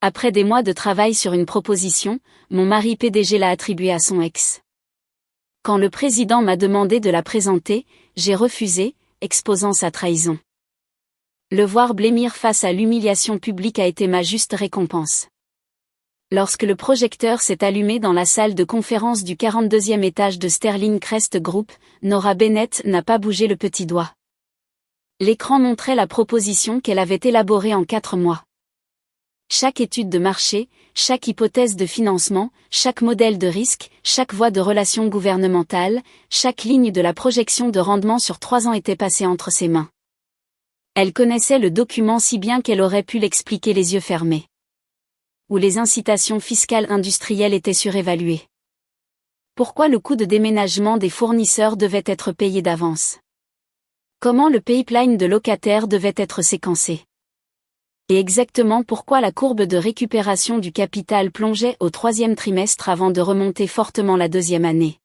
Après des mois de travail sur une proposition, mon mari PDG l'a attribuée à son ex. Quand le président m'a demandé de la présenter, j'ai refusé, exposant sa trahison. Le voir blêmir face à l'humiliation publique a été ma juste récompense. Lorsque le projecteur s'est allumé dans la salle de conférence du 42e étage de Sterling Crest Group, Nora Bennett n'a pas bougé le petit doigt. L'écran montrait la proposition qu'elle avait élaborée en 4 mois. Chaque étude de marché, chaque hypothèse de financement, chaque modèle de risque, chaque voie de relations gouvernementales, chaque ligne de la projection de rendement sur 3 ans était passée entre ses mains. Elle connaissait le document si bien qu'elle aurait pu l'expliquer les yeux fermés. Où les incitations fiscales industrielles étaient surévaluées. Pourquoi le coût de déménagement des fournisseurs devait être payé d'avance? Comment le pipeline de locataires devait être séquencé? Et exactement pourquoi la courbe de récupération du capital plongeait au 3e trimestre avant de remonter fortement la 2e année.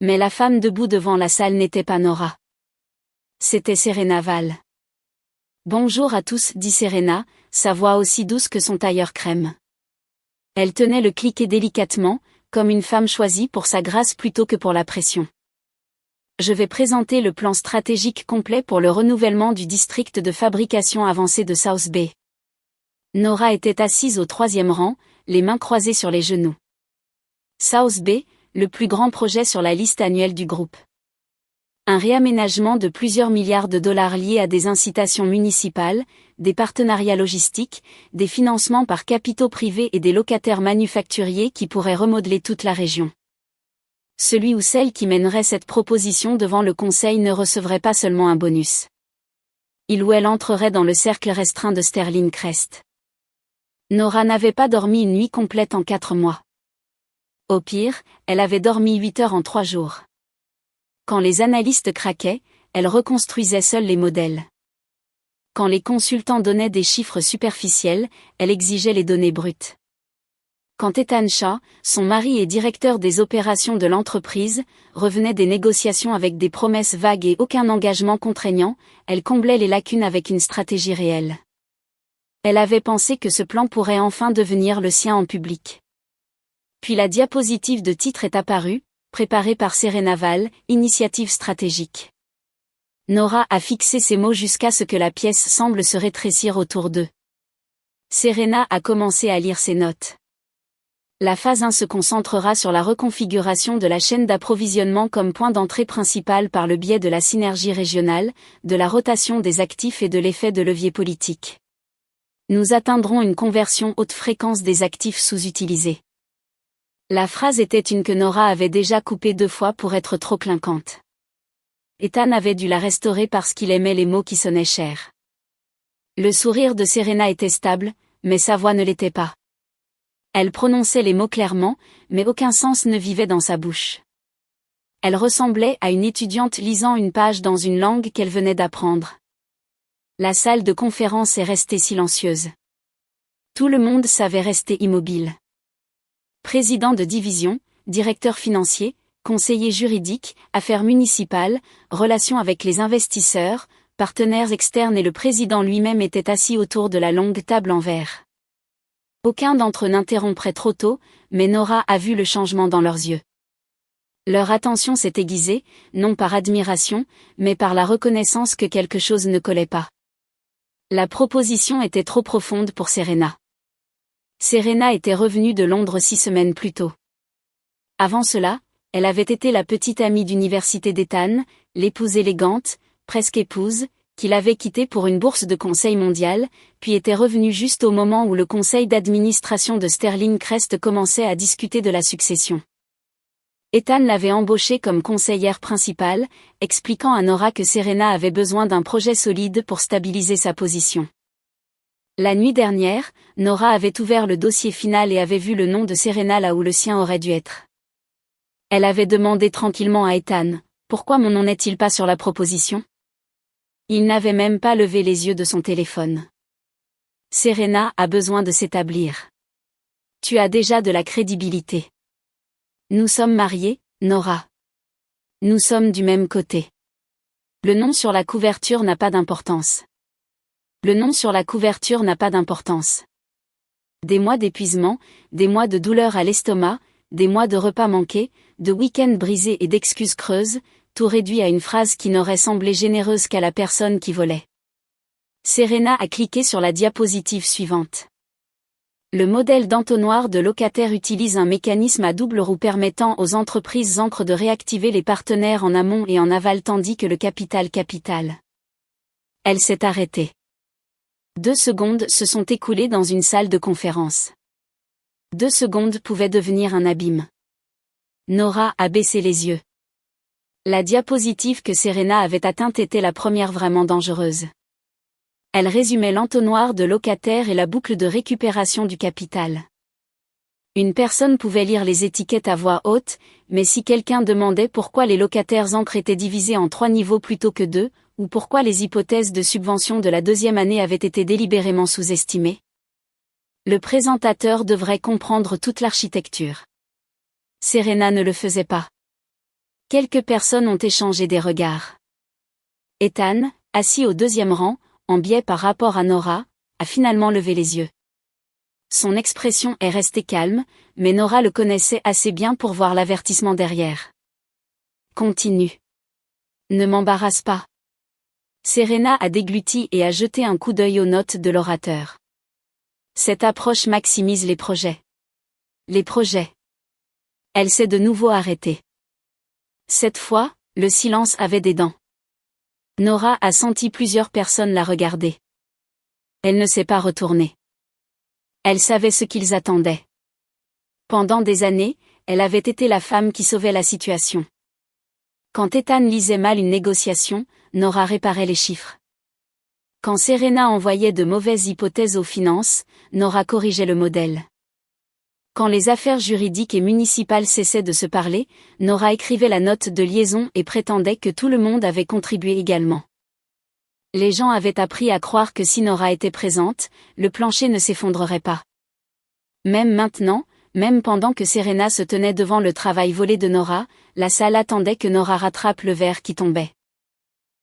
Mais la femme debout devant la salle n'était pas Nora. C'était Serena Val. Bonjour à tous, dit Serena, sa voix aussi douce que son tailleur crème. Elle tenait le cliquet délicatement, comme une femme choisie pour sa grâce plutôt que pour la pression. Je vais présenter le plan stratégique complet pour le renouvellement du district de fabrication avancée de South Bay. Nora était assise au 3e rang, les mains croisées sur les genoux. South Bay, le plus grand projet sur la liste annuelle du groupe. Un réaménagement de plusieurs milliards de dollars liés à des incitations municipales, des partenariats logistiques, des financements par capitaux privés et des locataires manufacturiers qui pourraient remodeler toute la région. Celui ou celle qui mènerait cette proposition devant le conseil ne recevrait pas seulement un bonus. Il ou elle entrerait dans le cercle restreint de Sterling Crest. Nora n'avait pas dormi une nuit complète en 4 mois. Au pire, elle avait dormi 8 heures en 3 jours. Quand les analystes craquaient, elle reconstruisait seule les modèles. Quand les consultants donnaient des chiffres superficiels, elle exigeait les données brutes. Quand Ethan Shaw, son mari et directeur des opérations de l'entreprise, revenait des négociations avec des promesses vagues et aucun engagement contraignant, elle comblait les lacunes avec une stratégie réelle. Elle avait pensé que ce plan pourrait enfin devenir le sien en public. Puis la diapositive de titre est apparue, préparée par Serena Val, initiative stratégique. Nora a fixé ces mots jusqu'à ce que la pièce semble se rétrécir autour d'eux. Serena a commencé à lire ses notes. La phase 1 se concentrera sur la reconfiguration de la chaîne d'approvisionnement comme point d'entrée principal par le biais de la synergie régionale, de la rotation des actifs et de l'effet de levier politique. Nous atteindrons une conversion haute fréquence des actifs sous-utilisés. La phrase était une que Nora avait déjà coupée 2 fois pour être trop clinquante. Ethan avait dû la restaurer parce qu'il aimait les mots qui sonnaient cher. Le sourire de Serena était stable, mais sa voix ne l'était pas. Elle prononçait les mots clairement, mais aucun sens ne vivait dans sa bouche. Elle ressemblait à une étudiante lisant une page dans une langue qu'elle venait d'apprendre. La salle de conférence est restée silencieuse. Tout le monde savait rester immobile. Président de division, directeur financier, conseiller juridique, affaires municipales, relations avec les investisseurs, partenaires externes et le président lui-même étaient assis autour de la longue table en verre. Aucun d'entre eux n'interromprait trop tôt, mais Nora a vu le changement dans leurs yeux. Leur attention s'est aiguisée, non par admiration, mais par la reconnaissance que quelque chose ne collait pas. La proposition était trop profonde pour Serena. Serena était revenue de Londres 6 semaines plus tôt. Avant cela, elle avait été la petite amie d'université d'Ethan, l'épouse élégante, presque épouse, qu'il avait quitté pour une bourse de conseil mondial, puis était revenu juste au moment où le conseil d'administration de Sterling Crest commençait à discuter de la succession. Ethan l'avait embauchée comme conseillère principale, expliquant à Nora que Serena avait besoin d'un projet solide pour stabiliser sa position. La nuit dernière, Nora avait ouvert le dossier final et avait vu le nom de Serena là où le sien aurait dû être. Elle avait demandé tranquillement à Ethan, « Pourquoi mon nom n'est-il pas sur la proposition ?» Il n'avait même pas levé les yeux de son téléphone. Serena a besoin de s'établir. Tu as déjà de la crédibilité. Nous sommes mariés, Nora. Nous sommes du même côté. Le nom sur la couverture n'a pas d'importance. Le nom sur la couverture n'a pas d'importance. Des mois d'épuisement, des mois de douleur à l'estomac, des mois de repas manqués, de week-ends brisés et d'excuses creuses, tout réduit à une phrase qui n'aurait semblé généreuse qu'à la personne qui volait. Serena a cliqué sur la diapositive suivante. Le modèle d'entonnoir de locataire utilise un mécanisme à double roue permettant aux entreprises encre de réactiver les partenaires en amont et en aval tandis que le capital. Elle s'est arrêtée. 2 secondes se sont écoulées dans une salle de conférence. 2 secondes pouvaient devenir un abîme. Nora a baissé les yeux. La diapositive que Serena avait atteinte était la première vraiment dangereuse. Elle résumait l'entonnoir de locataire et la boucle de récupération du capital. Une personne pouvait lire les étiquettes à voix haute, mais si quelqu'un demandait pourquoi les locataires encre étaient divisés en 3 niveaux plutôt que 2, ou pourquoi les hypothèses de subvention de la 2e année avaient été délibérément sous-estimées, le présentateur devrait comprendre toute l'architecture. Serena ne le faisait pas. Quelques personnes ont échangé des regards. Ethan, assis au 2e rang, en biais par rapport à Nora, a finalement levé les yeux. Son expression est restée calme, mais Nora le connaissait assez bien pour voir l'avertissement derrière. Continue. Ne m'embarrasse pas. Serena a dégluti et a jeté un coup d'œil aux notes de l'orateur. Cette approche maximise les projets. Les projets. Elle s'est de nouveau arrêtée. Cette fois, le silence avait des dents. Nora a senti plusieurs personnes la regarder. Elle ne s'est pas retournée. Elle savait ce qu'ils attendaient. Pendant des années, elle avait été la femme qui sauvait la situation. Quand Ethan lisait mal une négociation, Nora réparait les chiffres. Quand Serena envoyait de mauvaises hypothèses aux finances, Nora corrigeait le modèle. Quand les affaires juridiques et municipales cessaient de se parler, Nora écrivait la note de liaison et prétendait que tout le monde avait contribué également. Les gens avaient appris à croire que si Nora était présente, le plancher ne s'effondrerait pas. Même maintenant, même pendant que Serena se tenait devant le travail volé de Nora, la salle attendait que Nora rattrape le verre qui tombait.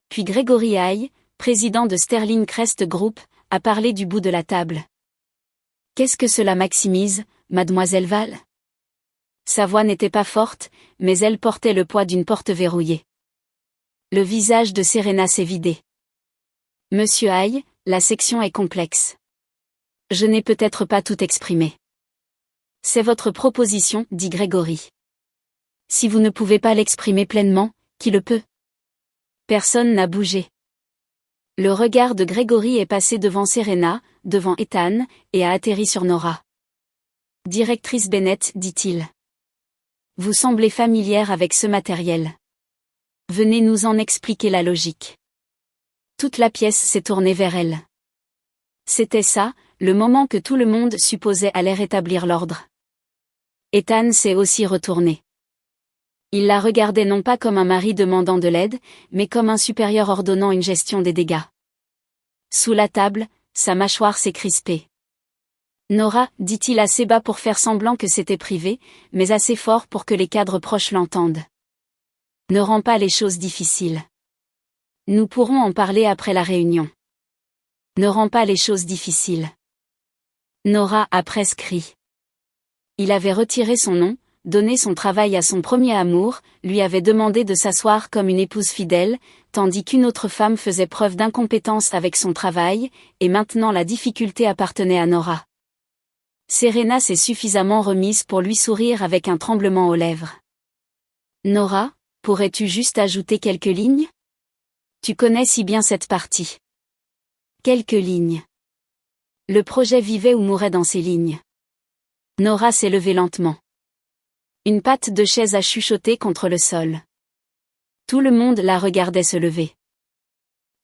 Puis Gregory Haigh, président de Sterling Crest Group, a parlé du bout de la table. Qu'est-ce que cela maximise, mademoiselle Val? Sa voix n'était pas forte, mais elle portait le poids d'une porte verrouillée. Le visage de Serena s'est vidé. Monsieur Haigh, la section est complexe. Je n'ai peut-être pas tout exprimé. C'est votre proposition, dit Gregory. Si vous ne pouvez pas l'exprimer pleinement, qui le peut? Personne n'a bougé. Le regard de Gregory est passé devant Serena, devant Ethan, et a atterri sur Nora. Directrice Bennett, dit-il. Vous semblez familière avec ce matériel. Venez nous en expliquer la logique. Toute la pièce s'est tournée vers elle. C'était ça, le moment que tout le monde supposait allait rétablir l'ordre. Ethan s'est aussi retourné. Il la regardait non pas comme un mari demandant de l'aide, mais comme un supérieur ordonnant une gestion des dégâts. Sous la table, sa mâchoire s'est crispée. Nora, dit-il assez bas pour faire semblant que c'était privé, mais assez fort pour que les cadres proches l'entendent. Ne rends pas les choses difficiles. Nous pourrons en parler après la réunion. Ne rends pas les choses difficiles. Nora a presque ri. Il avait retiré son nom, donné son travail à son premier amour, lui avait demandé de s'asseoir comme une épouse fidèle, tandis qu'une autre femme faisait preuve d'incompétence avec son travail, et maintenant la difficulté appartenait à Nora. Serena s'est suffisamment remise pour lui sourire avec un tremblement aux lèvres. Nora, pourrais-tu juste ajouter quelques lignes? Tu connais si bien cette partie. Quelques lignes. Le projet vivait ou mourait dans ces lignes. Nora s'est levée lentement. Une patte de chaise a chuchoté contre le sol. Tout le monde la regardait se lever.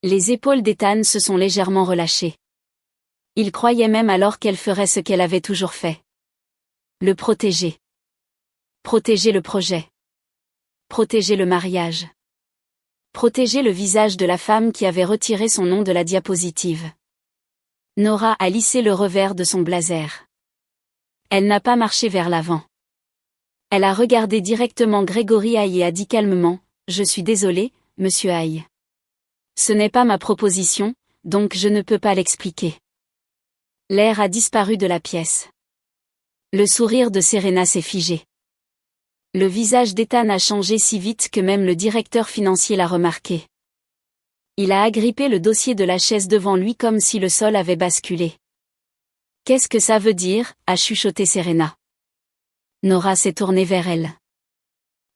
Les épaules d'Ethan se sont légèrement relâchées. Il croyait même alors qu'elle ferait ce qu'elle avait toujours fait. Le protéger. Protéger le projet. Protéger le mariage. Protéger le visage de la femme qui avait retiré son nom de la diapositive. Nora a lissé le revers de son blazer. Elle n'a pas marché vers l'avant. Elle a regardé directement Gregory Haigh et a dit calmement, « Je suis désolée, monsieur Haigh. Ce n'est pas ma proposition, donc je ne peux pas l'expliquer. » L'air a disparu de la pièce. Le sourire de Serena s'est figé. Le visage d'Ethan a changé si vite que même le directeur financier l'a remarqué. Il a agrippé le dossier de la chaise devant lui comme si le sol avait basculé. « Qu'est-ce que ça veut dire ?» a chuchoté Serena. Nora s'est tournée vers elle.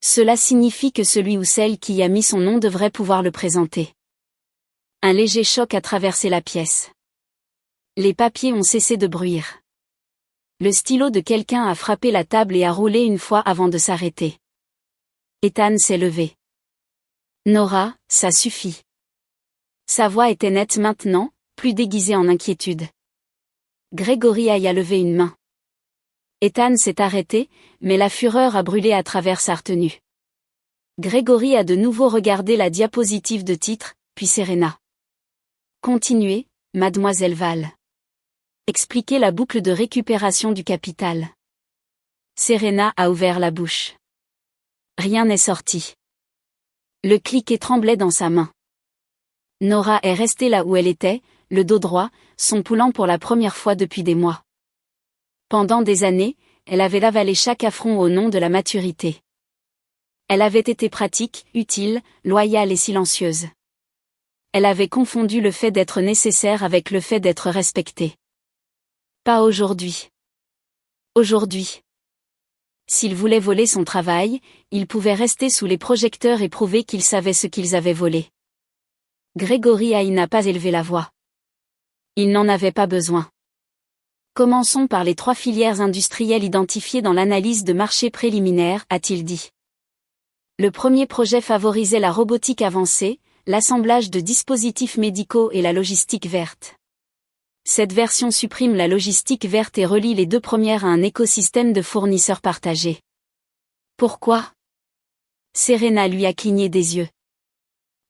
Cela signifie que celui ou celle qui y a mis son nom devrait pouvoir le présenter. Un léger choc a traversé la pièce. Les papiers ont cessé de bruire. Le stylo de quelqu'un a frappé la table et a roulé une fois avant de s'arrêter. Ethan s'est levé. Nora, ça suffit. Sa voix était nette maintenant, plus déguisée en inquiétude. Gregory a levé une main. Ethan s'est arrêté, mais la fureur a brûlé à travers sa retenue. Gregory a de nouveau regardé la diapositive de titre, puis Serena. Continuez, mademoiselle Val. Expliquez la boucle de récupération du capital. Serena a ouvert la bouche. Rien n'est sorti. Le cliquet tremblait dans sa main. Nora est restée là où elle était, le dos droit, son poulant pour la première fois depuis des mois. Pendant des années, elle avait avalé chaque affront au nom de la maturité. Elle avait été pratique, utile, loyale et silencieuse. Elle avait confondu le fait d'être nécessaire avec le fait d'être respectée. Pas aujourd'hui. Aujourd'hui. S'il voulait voler son travail, il pouvait rester sous les projecteurs et prouver qu'il savait ce qu'ils avaient volé. Gregory n'a pas élevé la voix. Il n'en avait pas besoin. Commençons par les 3 filières industrielles identifiées dans l'analyse de marché préliminaire, a-t-il dit. Le premier projet favorisait la robotique avancée, l'assemblage de dispositifs médicaux et la logistique verte. Cette version supprime la logistique verte et relie les 2 premières à un écosystème de fournisseurs partagés. Pourquoi ? Serena lui a cligné des yeux.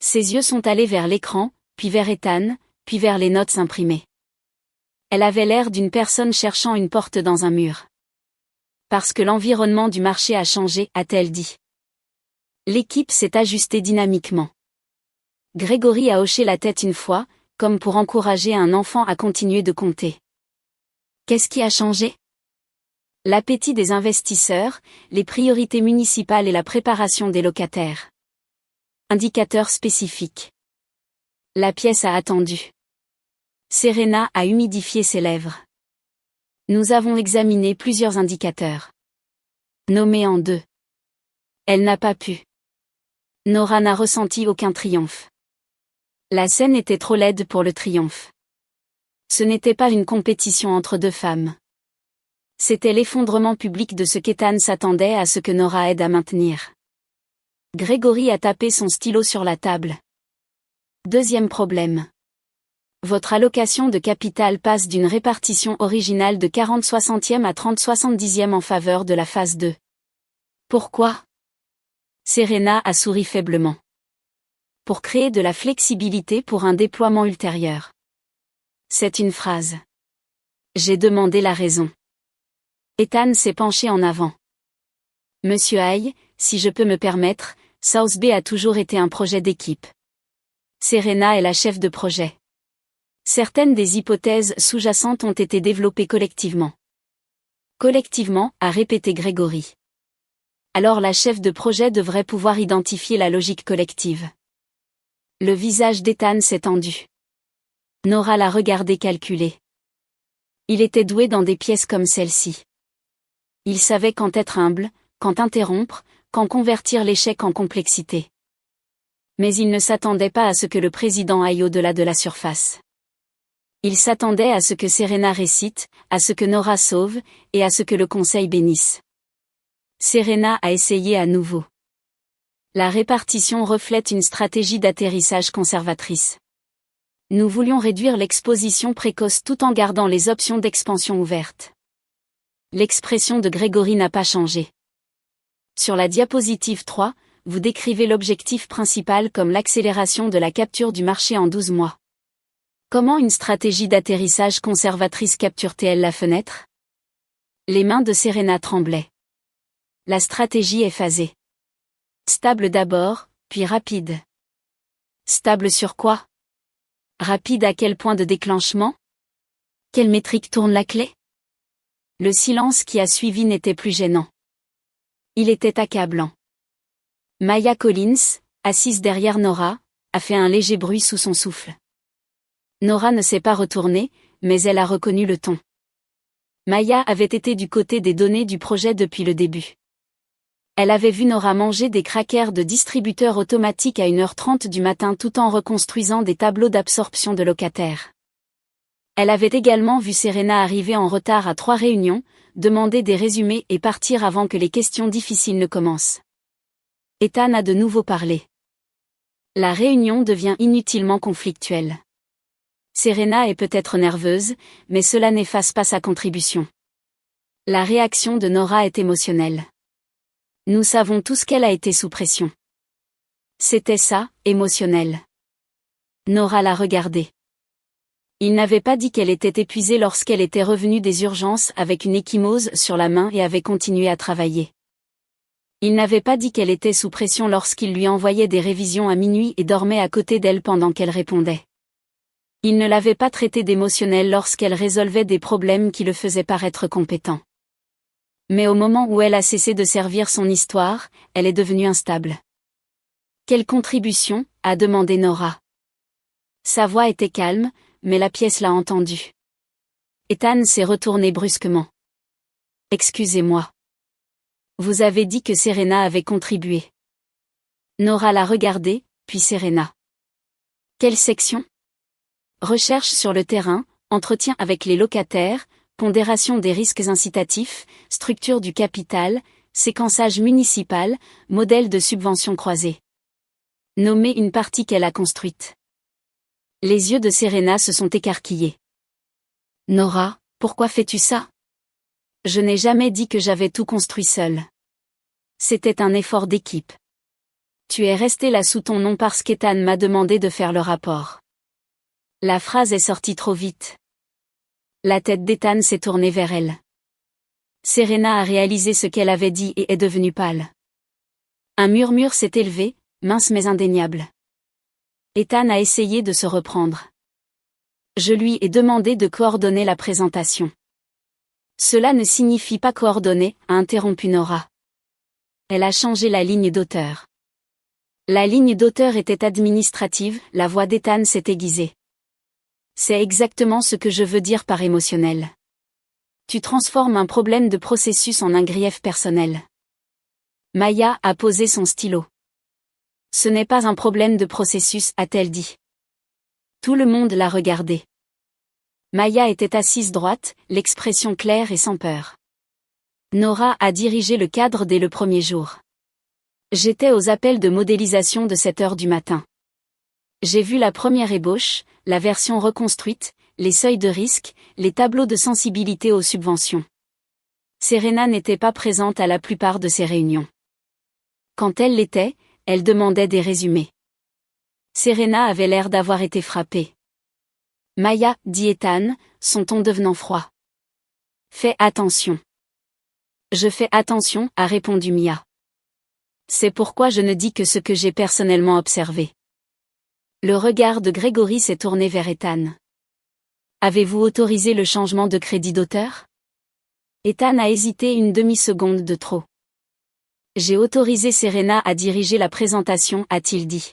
Ses yeux sont allés vers l'écran, puis vers Ethan, puis vers les notes imprimées. Elle avait l'air d'une personne cherchant une porte dans un mur. Parce que l'environnement du marché a changé, a-t-elle dit. L'équipe s'est ajustée dynamiquement. Gregory a hoché la tête une fois, comme pour encourager un enfant à continuer de compter. Qu'est-ce qui a changé ? L'appétit des investisseurs, les priorités municipales et la préparation des locataires. Indicateurs spécifiques. La pièce a attendu. Serena a humidifié ses lèvres. Nous avons examiné plusieurs indicateurs. Nommés en 2. Elle n'a pas pu. Nora n'a ressenti aucun triomphe. La scène était trop laide pour le triomphe. Ce n'était pas une compétition entre 2 femmes. C'était l'effondrement public de ce qu'Ethan s'attendait à ce que Nora aide à maintenir. Gregory a tapé son stylo sur la table. Deuxième problème. Votre allocation de capital passe d'une répartition originale de 40/60 à 30/70 en faveur de la phase 2. Pourquoi ? Serena a souri faiblement. Pour créer de la flexibilité pour un déploiement ultérieur. C'est une phrase. J'ai demandé la raison. Ethan s'est penché en avant. Monsieur Hay, si je peux me permettre, South Bay a toujours été un projet d'équipe. Serena est la chef de projet. Certaines des hypothèses sous-jacentes ont été développées collectivement. Collectivement, a répété Gregory. Alors la chef de projet devrait pouvoir identifier la logique collective. Le visage d'Ethan s'est tendu. Nora l'a regardé calculer. Il était doué dans des pièces comme celle-ci. Il savait quand être humble, quand interrompre, quand convertir l'échec en complexité. Mais il ne s'attendait pas à ce que le président aille au-delà de la surface. Il s'attendait à ce que Serena récite, à ce que Nora sauve, et à ce que le conseil bénisse. Serena a essayé à nouveau. La répartition reflète une stratégie d'atterrissage conservatrice. Nous voulions réduire l'exposition précoce tout en gardant les options d'expansion ouvertes. L'expression de Gregory n'a pas changé. Sur la diapositive 3, vous décrivez l'objectif principal comme l'accélération de la capture du marché en 12 mois. Comment une stratégie d'atterrissage conservatrice capture-t-elle la fenêtre ? Les mains de Serena tremblaient. La stratégie est phasée. Stable d'abord, puis rapide. Stable sur quoi ? Rapide à quel point de déclenchement ? Quelle métrique tourne la clé ? Le silence qui a suivi n'était plus gênant. Il était accablant. Maya Collins, assise derrière Nora, a fait un léger bruit sous son souffle. Nora ne s'est pas retournée, mais elle a reconnu le ton. Maya avait été du côté des données du projet depuis le début. Elle avait vu Nora manger des crackers de distributeur automatique à 1h30 du matin tout en reconstruisant des tableaux d'absorption de locataires. Elle avait également vu Serena arriver en retard à 3 réunions, demander des résumés et partir avant que les questions difficiles ne commencent. Ethan a de nouveau parlé. La réunion devient inutilement conflictuelle. Serena est peut-être nerveuse, mais cela n'efface pas sa contribution. La réaction de Nora est émotionnelle. Nous savons tous qu'elle a été sous pression. C'était ça, émotionnel. Nora l'a regardé. Il n'avait pas dit qu'elle était épuisée lorsqu'elle était revenue des urgences avec une ecchymose sur la main et avait continué à travailler. Il n'avait pas dit qu'elle était sous pression lorsqu'il lui envoyait des révisions à minuit et dormait à côté d'elle pendant qu'elle répondait. Il ne l'avait pas traité d'émotionnel lorsqu'elle résolvait des problèmes qui le faisaient paraître compétent. Mais au moment où elle a cessé de servir son histoire, elle est devenue instable. Quelle contribution, a demandé Nora. Sa voix était calme, mais la pièce l'a entendue. Ethan s'est retourné brusquement. Excusez-moi. Vous avez dit que Serena avait contribué. Nora l'a regardé, puis Serena. Quelle section? Recherche sur le terrain, entretien avec les locataires, pondération des risques incitatifs, structure du capital, séquençage municipal, modèle de subvention croisée. Nommez une partie qu'elle a construite. Les yeux de Serena se sont écarquillés. Nora, pourquoi fais-tu ça? Je n'ai jamais dit que j'avais tout construit seule. C'était un effort d'équipe. Tu es resté là sous ton nom parce qu'Ethan m'a demandé de faire le rapport. La phrase est sortie trop vite. La tête d'Ethan s'est tournée vers elle. Serena a réalisé ce qu'elle avait dit et est devenue pâle. Un murmure s'est élevé, mince mais indéniable. Ethan a essayé de se reprendre. Je lui ai demandé de coordonner la présentation. Cela ne signifie pas coordonner, a interrompu Nora. Elle a changé la ligne d'auteur. La ligne d'auteur était administrative, la voix d'Ethan s'est aiguisée. C'est exactement ce que je veux dire par émotionnel. Tu transformes un problème de processus en un grief personnel. Maya a posé son stylo. Ce n'est pas un problème de processus, a-t-elle dit. Tout le monde l'a regardé. Maya était assise droite, l'expression claire et sans peur. Nora a dirigé le cadre dès le premier jour. J'étais aux appels de modélisation de 7 heures du matin. J'ai vu la première ébauche, la version reconstruite, les seuils de risque, les tableaux de sensibilité aux subventions. Serena n'était pas présente à la plupart de ces réunions. Quand elle l'était, elle demandait des résumés. Serena avait l'air d'avoir été frappée. Maya, dit Ethan, son ton devenant froid. Fais attention. Je fais attention, a répondu Mia. C'est pourquoi je ne dis que ce que j'ai personnellement observé. Le regard de Grégory s'est tourné vers Ethan. Avez-vous autorisé le changement de crédit d'auteur? Ethan a hésité une demi-seconde de trop. J'ai autorisé Serena à diriger la présentation, a-t-il dit.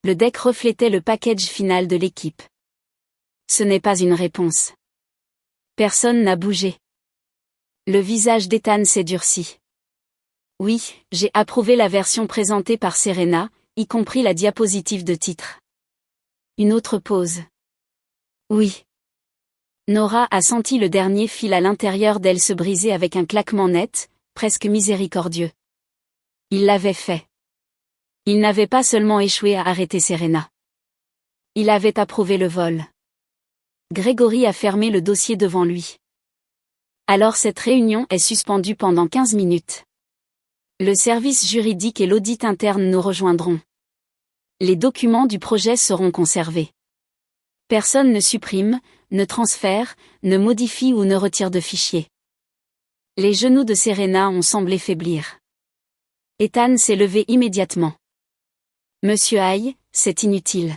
Le deck reflétait le package final de l'équipe. Ce n'est pas une réponse. Personne n'a bougé. Le visage d'Ethan s'est durci. Oui, j'ai approuvé la version présentée par Serena, y compris la diapositive de titre. Une autre pause. Oui. Nora a senti le dernier fil à l'intérieur d'elle se briser avec un claquement net, presque miséricordieux. Il l'avait fait. Il n'avait pas seulement échoué à arrêter Serena. Il avait approuvé le vol. Grégory a fermé le dossier devant lui. Alors cette réunion est suspendue pendant 15 minutes. Le service juridique et l'audit interne nous rejoindront. Les documents du projet seront conservés. Personne ne supprime, ne transfère, ne modifie ou ne retire de fichiers. Les genoux de Serena ont semblé faiblir. Ethan s'est levé immédiatement. Monsieur Hay, c'est inutile.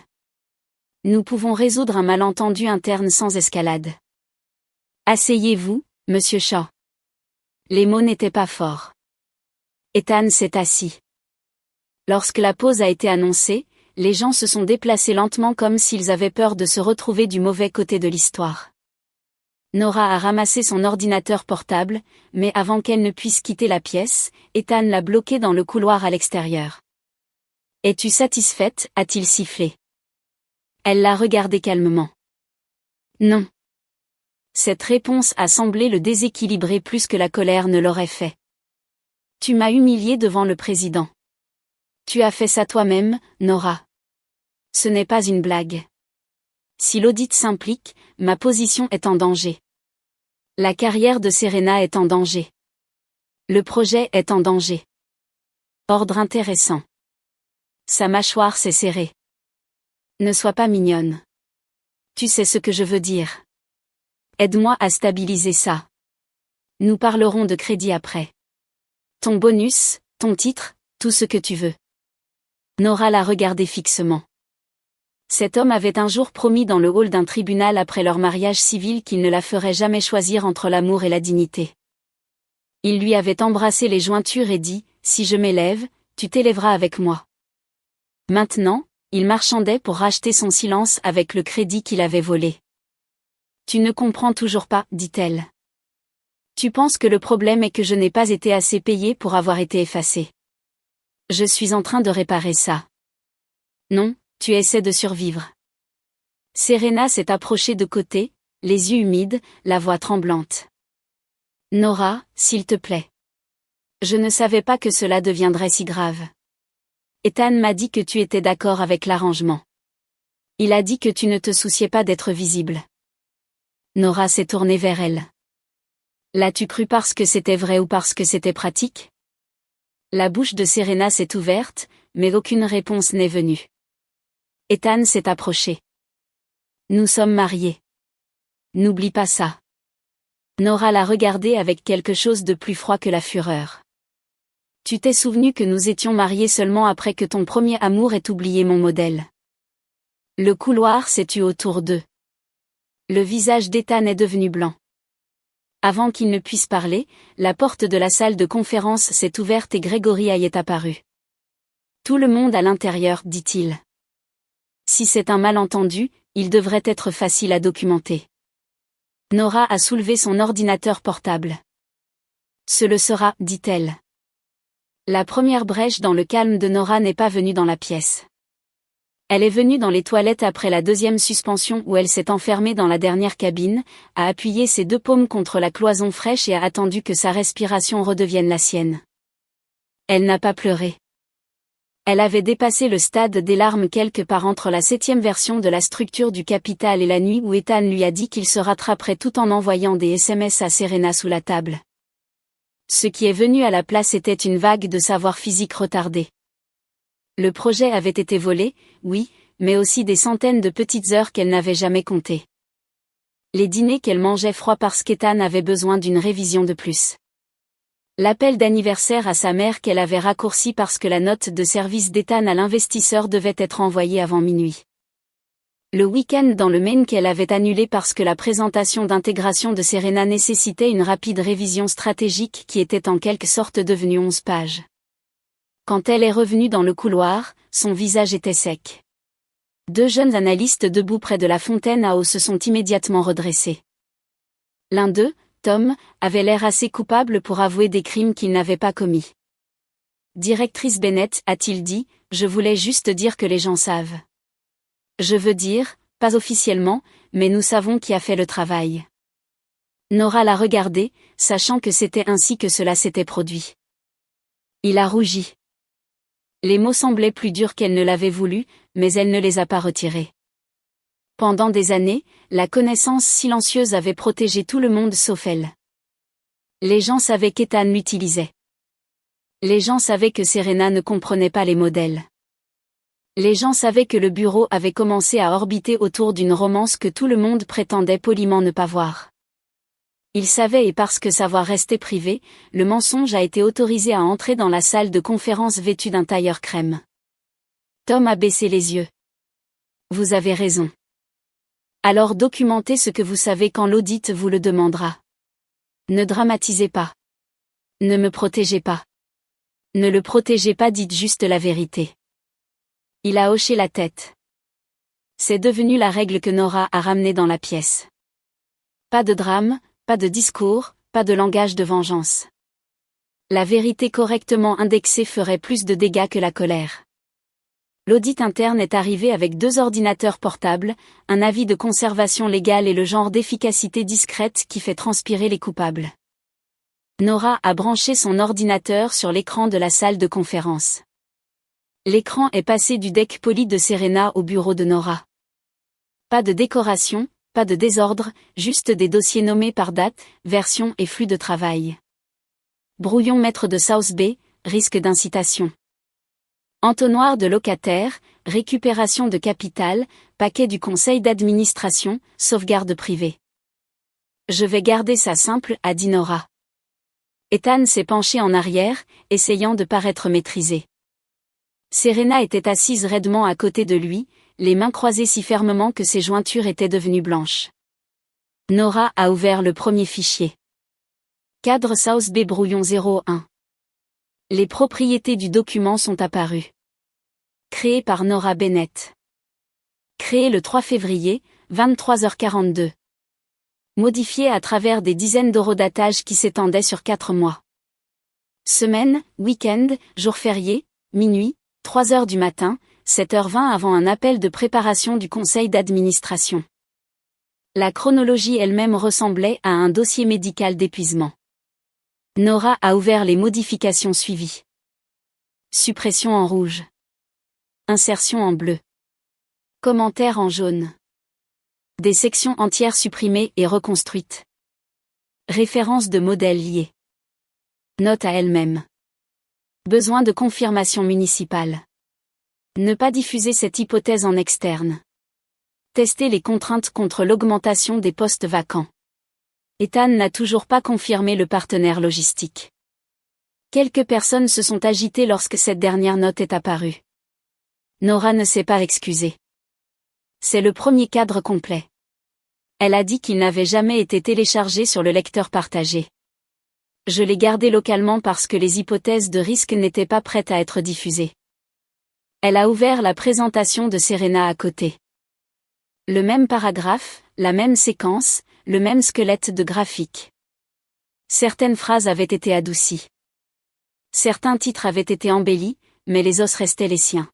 Nous pouvons résoudre un malentendu interne sans escalade. Asseyez-vous, Monsieur Shaw. Les mots n'étaient pas forts. Ethan s'est assis. Lorsque la pause a été annoncée, les gens se sont déplacés lentement comme s'ils avaient peur de se retrouver du mauvais côté de l'histoire. Nora a ramassé son ordinateur portable, mais avant qu'elle ne puisse quitter la pièce, Ethan l'a bloquée dans le couloir à l'extérieur. « Es-tu satisfaite ?» a-t-il sifflé. Elle l'a regardé calmement. Non. Cette réponse a semblé le déséquilibrer plus que la colère ne l'aurait fait. Tu m'as humiliée devant le président. Tu as fait ça toi-même, Nora. Ce n'est pas une blague. Si l'audit s'implique, ma position est en danger. La carrière de Serena est en danger. Le projet est en danger. Ordre intéressant. Sa mâchoire s'est serrée. Ne sois pas mignonne. Tu sais ce que je veux dire. Aide-moi à stabiliser ça. Nous parlerons de crédit après. Ton bonus, ton titre, tout ce que tu veux. Nora l'a regardé fixement. Cet homme avait un jour promis dans le hall d'un tribunal après leur mariage civil qu'il ne la ferait jamais choisir entre l'amour et la dignité. Il lui avait embrassé les jointures et dit, « Si je m'élève, tu t'élèveras avec moi. » Maintenant, il marchandait pour racheter son silence avec le crédit qu'il avait volé. « Tu ne comprends toujours pas, dit-elle. Tu penses que le problème est que je n'ai pas été assez payée pour avoir été effacée. Je suis en train de réparer ça. Non, tu essaies de survivre. » Serena s'est approchée de côté, les yeux humides, la voix tremblante. « Nora, s'il te plaît. Je ne savais pas que cela deviendrait si grave. Ethan m'a dit que tu étais d'accord avec l'arrangement. Il a dit que tu ne te souciais pas d'être visible. » Nora s'est tournée vers elle. « L'as-tu cru parce que c'était vrai ou parce que c'était pratique ?» La bouche de Serena s'est ouverte, mais aucune réponse n'est venue. Ethan s'est approché. « Nous sommes mariés. N'oublie pas ça. » Nora l'a regardé avec quelque chose de plus froid que la fureur. « Tu t'es souvenu que nous étions mariés seulement après que ton premier amour ait oublié mon modèle. » Le couloir s'est tu autour d'eux. Le visage d'Ethan est devenu blanc. Avant qu'il ne puisse parler, la porte de la salle de conférence s'est ouverte et Gregory y est apparu. « Tout le monde à l'intérieur, dit-il. Si c'est un malentendu, il devrait être facile à documenter. » Nora a soulevé son ordinateur portable. « Ce le sera, dit-elle. » La première brèche dans le calme de Nora n'est pas venue dans la pièce. Elle est venue dans les toilettes après la deuxième suspension où elle s'est enfermée dans la dernière cabine, a appuyé ses deux paumes contre la cloison fraîche et a attendu que sa respiration redevienne la sienne. Elle n'a pas pleuré. Elle avait dépassé le stade des larmes quelque part entre la 7e version de la structure du capital et la nuit où Ethan lui a dit qu'il se rattraperait tout en envoyant des SMS à Serena sous la table. Ce qui est venu à la place était une vague de savoir physique retardé. Le projet avait été volé, oui, mais aussi des centaines de petites heures qu'elle n'avait jamais comptées. Les dîners qu'elle mangeait froids parce qu'Ethan avait besoin d'une révision de plus. L'appel d'anniversaire à sa mère qu'elle avait raccourci parce que la note de service d'Ethan à l'investisseur devait être envoyée avant minuit. Le week-end dans le Maine qu'elle avait annulé parce que la présentation d'intégration de Serena nécessitait une rapide révision stratégique qui était en quelque sorte devenue 11 pages. Quand elle est revenue dans le couloir, son visage était sec. Deux jeunes analystes debout près de la fontaine à eau se sont immédiatement redressés. L'un d'eux, Tom, avait l'air assez coupable pour avouer des crimes qu'il n'avait pas commis. « Directrice Bennett, a-t-il dit, je voulais juste dire que les gens savent. Je veux dire, pas officiellement, mais nous savons qui a fait le travail. » Nora l'a regardé, sachant que c'était ainsi que cela s'était produit. Il a rougi. Les mots semblaient plus durs qu'elle ne l'avait voulu, mais elle ne les a pas retirés. Pendant des années, la connaissance silencieuse avait protégé tout le monde sauf elle. Les gens savaient qu'Ethan l'utilisait. Les gens savaient que Serena ne comprenait pas les modèles. Les gens savaient que le bureau avait commencé à orbiter autour d'une romance que tout le monde prétendait poliment ne pas voir. Ils savaient et parce que savoir rester privé, le mensonge a été autorisé à entrer dans la salle de conférence vêtu d'un tailleur crème. Tom a baissé les yeux. Vous avez raison. Alors documentez ce que vous savez quand l'audit vous le demandera. Ne dramatisez pas. Ne me protégez pas. Ne le protégez pas, dites juste la vérité. Il a hoché la tête. C'est devenu la règle que Nora a ramenée dans la pièce. Pas de drame, pas de discours, pas de langage de vengeance. La vérité correctement indexée ferait plus de dégâts que la colère. L'audit interne est arrivé avec 2 ordinateurs portables, un avis de conservation légale et le genre d'efficacité discrète qui fait transpirer les coupables. Nora a branché son ordinateur sur l'écran de la salle de conférence. L'écran est passé du deck poli de Serena au bureau de Nora. Pas de décoration, pas de désordre, juste des dossiers nommés par date, version et flux de travail. Brouillon maître de South Bay, risque d'incitation. Entonnoir de locataire, récupération de capital, paquet du conseil d'administration, sauvegarde privée. Je vais garder ça simple, a dit Nora. Ethan s'est penché en arrière, essayant de paraître maîtrisé. Serena était assise raidement à côté de lui, les mains croisées si fermement que ses jointures étaient devenues blanches. Nora a ouvert le premier fichier. Cadre South Bay brouillon 01. Les propriétés du document sont apparues. Créé par Nora Bennett. Créé le 3 février, 23h42. Modifié à travers des dizaines d'eurodatages qui s'étendaient sur 4 mois. Semaine, week-end, jour férié, minuit, 3h du matin, 7h20 avant un appel de préparation du conseil d'administration. La chronologie elle-même ressemblait à un dossier médical d'épuisement. Nora a ouvert les modifications suivies. Suppression en rouge. Insertion en bleu. Commentaire en jaune. Des sections entières supprimées et reconstruites. Référence de modèles liés. Note à elle-même. Besoin de confirmation municipale. Ne pas diffuser cette hypothèse en externe. Tester les contraintes contre l'augmentation des postes vacants. Ethan n'a toujours pas confirmé le partenaire logistique. Quelques personnes se sont agitées lorsque cette dernière note est apparue. Nora ne s'est pas excusée. C'est le premier cadre complet. Elle a dit qu'il n'avait jamais été téléchargé sur le lecteur partagé. Je l'ai gardé localement parce que les hypothèses de risque n'étaient pas prêtes à être diffusées. Elle a ouvert la présentation de Serena à côté. Le même paragraphe, la même séquence, le même squelette de graphique. Certaines phrases avaient été adoucies. Certains titres avaient été embellis, mais les os restaient les siens.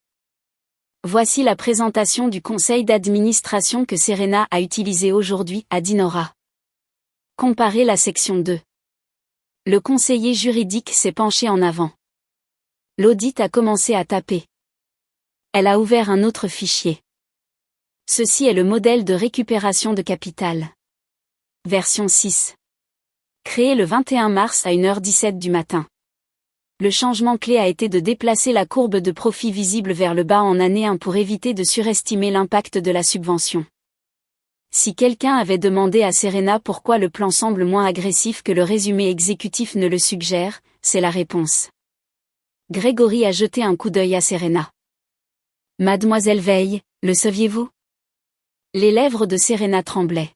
Voici la présentation du conseil d'administration que Serena a utilisé aujourd'hui, a dit Nora. Comparez la section 2. Le conseiller juridique s'est penché en avant. L'audit a commencé à taper. Elle a ouvert un autre fichier. Ceci est le modèle de récupération de capital. Version 6. Créé le 21 mars à 1h17 du matin. Le changement clé a été de déplacer la courbe de profit visible vers le bas en année 1 pour éviter de surestimer l'impact de la subvention. Si quelqu'un avait demandé à Serena pourquoi le plan semble moins agressif que le résumé exécutif ne le suggère, c'est la réponse. Grégory a jeté un coup d'œil à Serena. Mademoiselle Veil, le saviez-vous? Les lèvres de Serena tremblaient.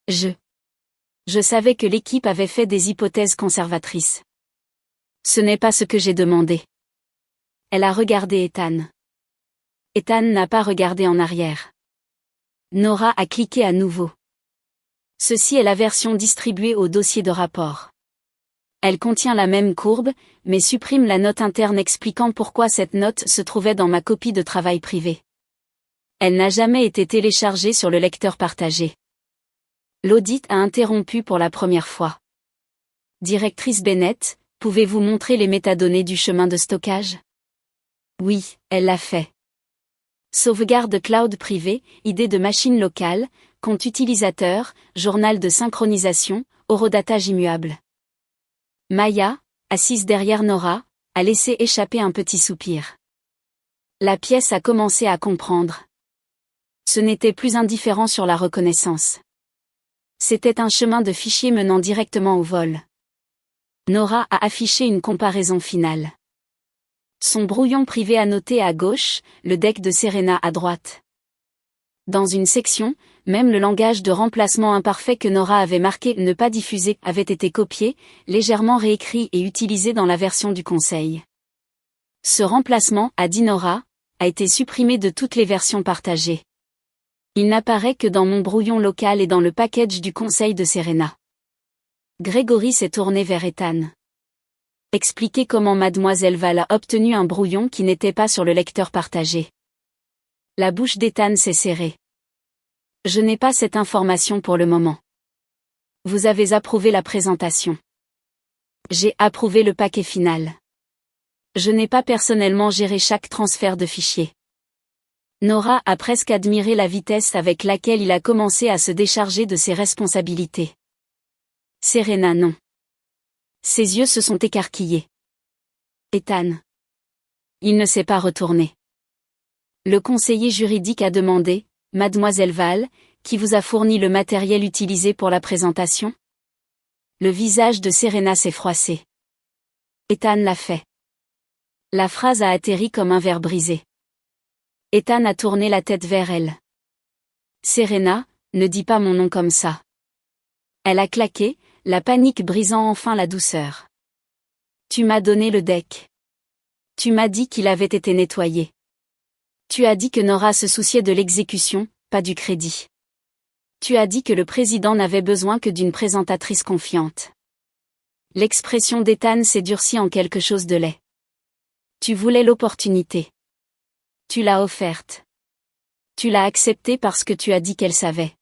Je savais que l'équipe avait fait des hypothèses conservatrices. Ce n'est pas ce que j'ai demandé. Elle a regardé Ethan. Ethan n'a pas regardé en arrière. Nora a cliqué à nouveau. Ceci est la version distribuée au dossier de rapport. Elle contient la même courbe, mais supprime la note interne expliquant pourquoi cette note se trouvait dans ma copie de travail privée. Elle n'a jamais été téléchargée sur le lecteur partagé. L'audit a interrompu pour la première fois. Directrice Bennett, pouvez-vous montrer les métadonnées du chemin de stockage? Oui, elle l'a fait. Sauvegarde cloud privé, idée de machine locale, compte utilisateur, journal de synchronisation, horodatage immuable. Maya, assise derrière Nora, a laissé échapper un petit soupir. La pièce a commencé à comprendre. Ce n'était plus indifférent sur la reconnaissance. C'était un chemin de fichiers menant directement au vol. Nora a affiché une comparaison finale. Son brouillon privé annoté à gauche, le deck de Serena à droite. Dans une section, même le langage de remplacement imparfait que Nora avait marqué « ne pas diffuser » avait été copié, légèrement réécrit et utilisé dans la version du conseil. Ce remplacement, a dit Nora, a été supprimé de toutes les versions partagées. Il n'apparaît que dans mon brouillon local et dans le package du conseil de Serena. Grégory s'est tourné vers Ethan. Expliquez comment Mademoiselle Val a obtenu un brouillon qui n'était pas sur le lecteur partagé. La bouche d'Ethan s'est serrée. Je n'ai pas cette information pour le moment. Vous avez approuvé la présentation. J'ai approuvé le paquet final. Je n'ai pas personnellement géré chaque transfert de fichiers. Nora a presque admiré la vitesse avec laquelle il a commencé à se décharger de ses responsabilités. Serena non. Ses yeux se sont écarquillés. Ethan. Il ne s'est pas retourné. Le conseiller juridique a demandé, Mademoiselle Val, qui vous a fourni le matériel utilisé pour la présentation? Le visage de Serena s'est froissé. Ethan l'a fait. La phrase a atterri comme un verre brisé. Ethan a tourné la tête vers elle. Serena, ne dis pas mon nom comme ça. Elle a claqué, la panique brisant enfin la douceur. Tu m'as donné le deck. Tu m'as dit qu'il avait été nettoyé. Tu as dit que Nora se souciait de l'exécution, pas du crédit. Tu as dit que le président n'avait besoin que d'une présentatrice confiante. L'expression d'Ethan s'est durcie en quelque chose de laid. Tu voulais l'opportunité. Tu l'as offerte. Tu l'as acceptée parce que tu as dit qu'elle savait.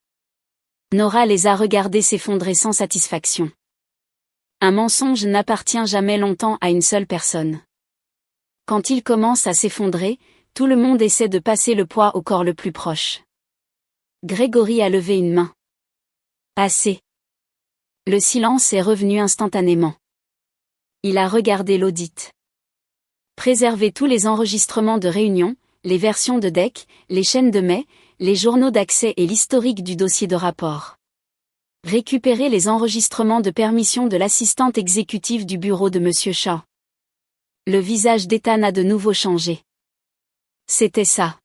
Nora les a regardés s'effondrer sans satisfaction. Un mensonge n'appartient jamais longtemps à une seule personne. Quand il commence à s'effondrer, tout le monde essaie de passer le poids au corps le plus proche. Grégory a levé une main. Assez. Le silence est revenu instantanément. Il a regardé l'audit. Préservez tous les enregistrements de réunion, les versions de deck, les chaînes de mai, les journaux d'accès et l'historique du dossier de rapport. Récupérez les enregistrements de permission de l'assistante exécutive du bureau de Monsieur Shaw. Le visage d'Ethan a de nouveau changé. C'était ça.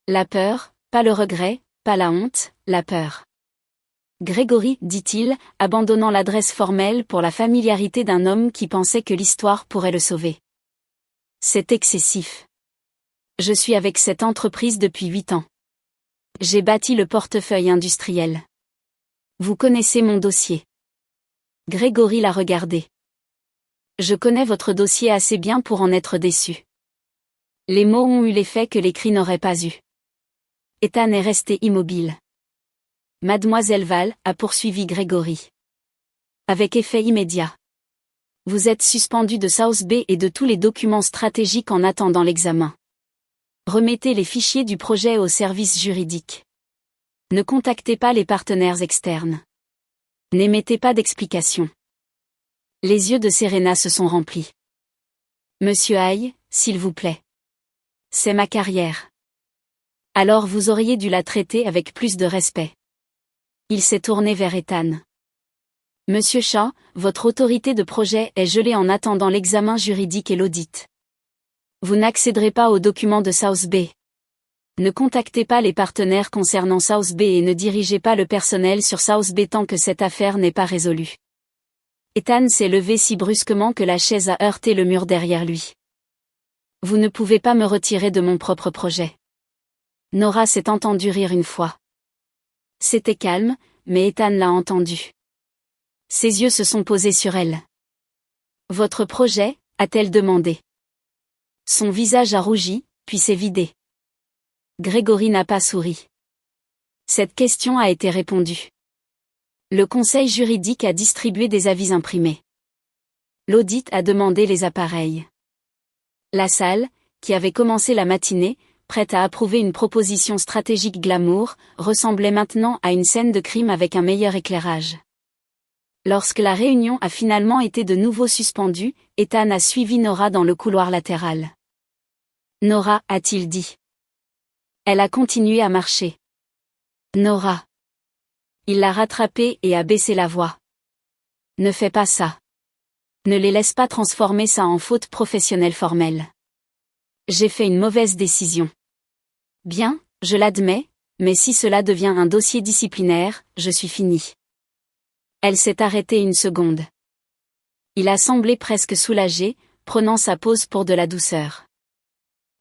La peur, pas le regret, pas la honte, la peur. Grégory, dit-il, abandonnant l'adresse formelle pour la familiarité d'un homme qui pensait que l'histoire pourrait le sauver. C'est excessif. Je suis avec cette entreprise depuis 8 ans. J'ai bâti le portefeuille industriel. Vous connaissez mon dossier. Grégory l'a regardé. Je connais votre dossier assez bien pour en être déçu. Les mots ont eu l'effet que l'écrit n'aurait pas eu. Ethan est resté immobile. Mademoiselle Val, a poursuivi Grégory. Avec effet immédiat. Vous êtes suspendu de South Bay et de tous les documents stratégiques en attendant l'examen. Remettez les fichiers du projet au service juridique. Ne contactez pas les partenaires externes. N'émettez pas d'explications. Les yeux de Serena se sont remplis. Monsieur Hay, s'il vous plaît. C'est ma carrière. Alors vous auriez dû la traiter avec plus de respect. Il s'est tourné vers Ethan. Monsieur Shaw, votre autorité de projet est gelée en attendant l'examen juridique et l'audit. Vous n'accéderez pas aux documents de South Bay. Ne contactez pas les partenaires concernant South Bay et ne dirigez pas le personnel sur South Bay tant que cette affaire n'est pas résolue. Ethan s'est levé si brusquement que la chaise a heurté le mur derrière lui. Vous ne pouvez pas me retirer de mon propre projet. Nora s'est entendue rire une fois. C'était calme, mais Ethan l'a entendu. Ses yeux se sont posés sur elle. Votre projet, a-t-elle demandé. Son visage a rougi, puis s'est vidé. Grégory n'a pas souri. Cette question a été répondue. Le conseil juridique a distribué des avis imprimés. L'audit a demandé les appareils. La salle, qui avait commencé la matinée, prête à approuver une proposition stratégique glamour, ressemblait maintenant à une scène de crime avec un meilleur éclairage. Lorsque la réunion a finalement été de nouveau suspendue, Ethan a suivi Nora dans le couloir latéral. Nora, a-t-il dit. Elle a continué à marcher. Nora. Il l'a rattrapée et a baissé la voix. Ne fais pas ça. Ne les laisse pas transformer ça en faute professionnelle formelle. J'ai fait une mauvaise décision. Bien, je l'admets, Mais si cela devient un dossier disciplinaire, je suis finie. Elle s'est arrêtée une seconde. Il a semblé presque soulagé, prenant sa pause pour de la douceur.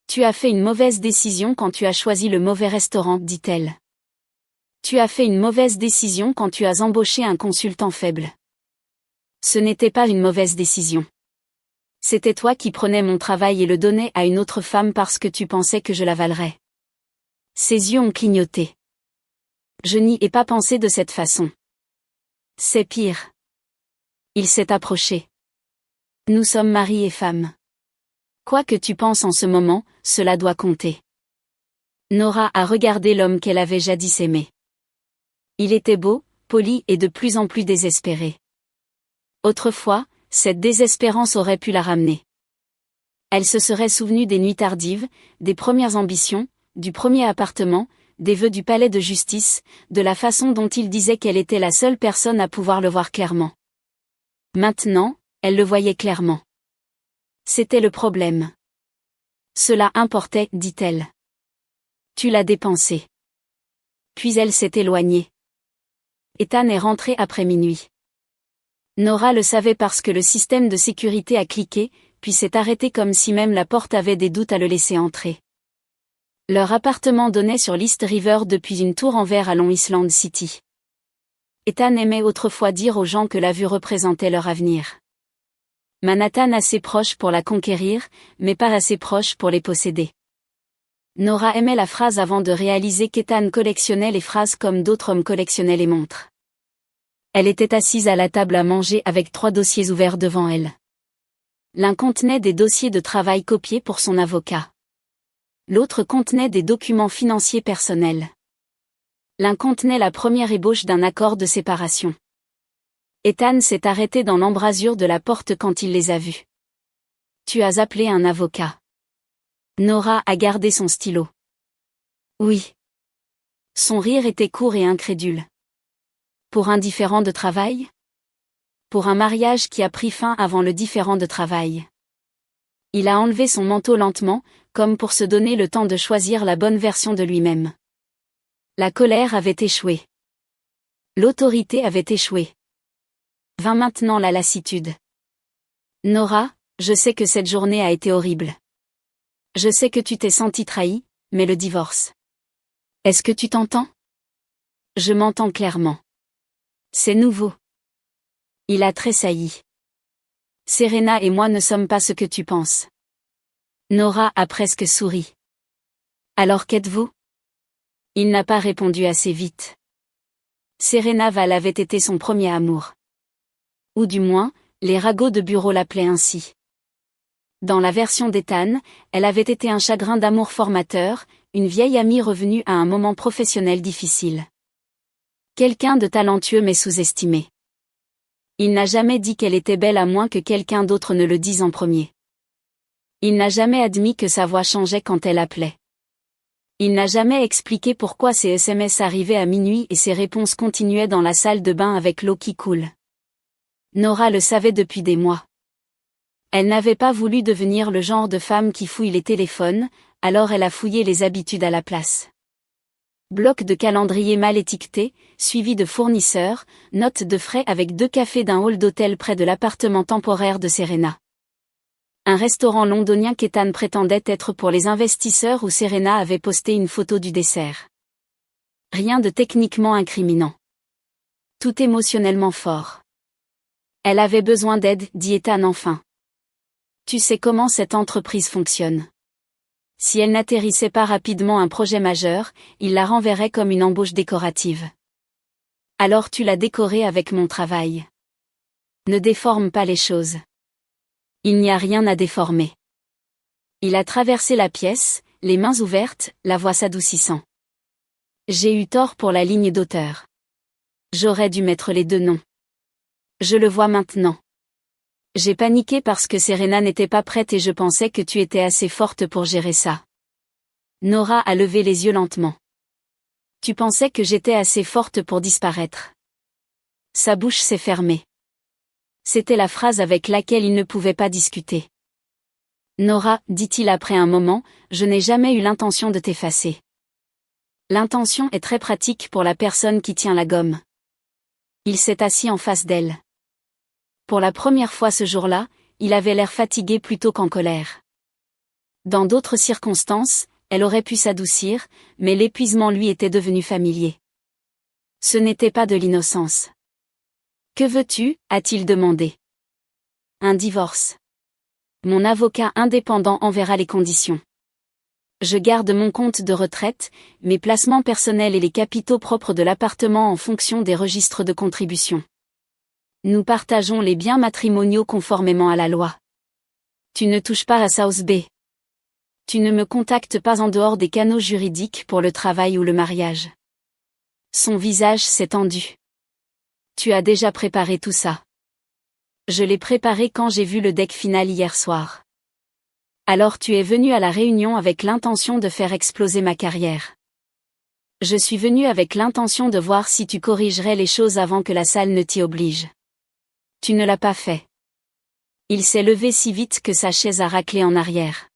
Tu as fait une mauvaise décision quand tu as choisi le mauvais restaurant, dit-elle. Tu as fait une mauvaise décision quand tu as embauché un consultant faible. Ce n'était pas une mauvaise décision. C'était toi qui prenais mon travail et le donnais à une autre femme parce que tu pensais que je l'avalerais. Ses yeux ont clignoté. Je n'y ai pas pensé de cette façon. C'est pire. Il s'est approché. Nous sommes mari et femme. Quoi que tu penses en ce moment, cela doit compter. Nora a regardé l'homme qu'elle avait jadis aimé. Il était beau, poli et de plus en plus désespéré. Autrefois, cette désespérance aurait pu la ramener. Elle se serait souvenue des nuits tardives, des premières ambitions, du premier appartement, des vœux du palais de justice, de la façon dont il disait qu'elle était la seule personne à pouvoir le voir clairement. Maintenant, elle le voyait clairement. C'était le problème. Cela importait, dit-elle. Tu l'as dépensé. Puis elle s'est éloignée. Ethan est rentré après minuit. Nora le savait parce que le système de sécurité a cliqué, puis s'est arrêté comme si même la porte avait des doutes à le laisser entrer. Leur appartement donnait sur l'East River depuis une tour en verre à Long Island City. Ethan aimait autrefois dire aux gens que la vue représentait leur avenir. Manhattan assez proche pour la conquérir, mais pas assez proche pour les posséder. Nora aimait la phrase avant de réaliser qu'Ethan collectionnait les phrases comme d'autres hommes collectionnaient les montres. Elle était assise à la table à manger avec 3 dossiers ouverts devant elle. L'un contenait des dossiers de travail copiés pour son avocat. L'autre contenait des documents financiers personnels. L'un contenait la première ébauche d'un accord de séparation. Ethan s'est arrêté dans l'embrasure de la porte quand il les a vus. Tu as appelé un avocat. Nora a gardé son stylo. Oui. Son rire était court et incrédule. Pour un différend de travail? Pour un mariage qui a pris fin avant le différend de travail. Il a enlevé son manteau lentement, comme pour se donner le temps de choisir la bonne version de lui-même. La colère avait échoué. L'autorité avait échoué. Vint maintenant la lassitude. Nora, je sais que cette journée a été horrible. Je sais que tu t'es sentie trahie, mais le divorce. Est-ce que tu t'entends? Je m'entends clairement. C'est nouveau. Il a tressailli. Serena et moi ne sommes pas ce que tu penses. Nora a presque souri. Alors qu'êtes-vous? Il n'a pas répondu assez vite. Serena Val avait été son premier amour. Ou du moins, les ragots de bureau l'appelaient ainsi. Dans la version d'Ethan, elle avait été un chagrin d'amour formateur, une vieille amie revenue à un moment professionnel difficile. Quelqu'un de talentueux mais sous-estimé. Il n'a jamais dit qu'elle était belle à moins que quelqu'un d'autre ne le dise en premier. Il n'a jamais admis que sa voix changeait quand elle appelait. Il n'a jamais expliqué pourquoi ses SMS arrivaient à minuit et ses réponses continuaient dans la salle de bain avec l'eau qui coule. Nora le savait depuis des mois. Elle n'avait pas voulu devenir le genre de femme qui fouille les téléphones, alors elle a fouillé les habitudes à la place. Bloc de calendrier mal étiqueté, suivi de fournisseurs, notes de frais avec 2 cafés d'un hall d'hôtel près de l'appartement temporaire de Serena. Un restaurant londonien qu'Ethan prétendait être pour les investisseurs où Serena avait posté une photo du dessert. Rien de techniquement incriminant. Tout émotionnellement fort. Elle avait besoin d'aide, dit Ethan enfin. Tu sais comment cette entreprise fonctionne. Si elle n'atterrissait pas rapidement un projet majeur, il la renverrait comme une embauche décorative. Alors tu l'as décorée avec mon travail. Ne déforme pas les choses. Il n'y a rien à déformer. Il a traversé la pièce, les mains ouvertes, la voix s'adoucissant. J'ai eu tort pour la ligne d'auteur. J'aurais dû mettre les 2 noms. Je le vois maintenant. J'ai paniqué parce que Serena n'était pas prête et je pensais que tu étais assez forte pour gérer ça. Nora a levé les yeux lentement. Tu pensais que j'étais assez forte pour disparaître. Sa bouche s'est fermée. C'était la phrase avec laquelle il ne pouvait pas discuter. Nora, dit-il après un moment, je n'ai jamais eu l'intention de t'effacer. L'intention est très pratique pour la personne qui tient la gomme. Il s'est assis en face d'elle. Pour la première fois ce jour-là, il avait l'air fatigué plutôt qu'en colère. Dans d'autres circonstances, elle aurait pu s'adoucir, mais l'épuisement lui était devenu familier. Ce n'était pas de l'innocence. « Que veux-tu » a-t-il demandé. « Un divorce. Mon avocat indépendant enverra les conditions. Je garde mon compte de retraite, mes placements personnels et les capitaux propres de l'appartement en fonction des registres de contribution. Nous partageons les biens matrimoniaux conformément à la loi. Tu ne touches pas à South Bay. Tu ne me contactes pas en dehors des canaux juridiques pour le travail ou le mariage. » Son visage s'est tendu. « Tu as déjà préparé tout ça. » « Je l'ai préparé quand j'ai vu le deck final hier soir. » « Alors tu es venu à la réunion avec l'intention de faire exploser ma carrière. » « Je suis venu avec l'intention de voir si tu corrigerais les choses avant que la salle ne t'y oblige. » « Tu ne l'as pas fait. » Il s'est levé si vite que sa chaise a raclé en arrière.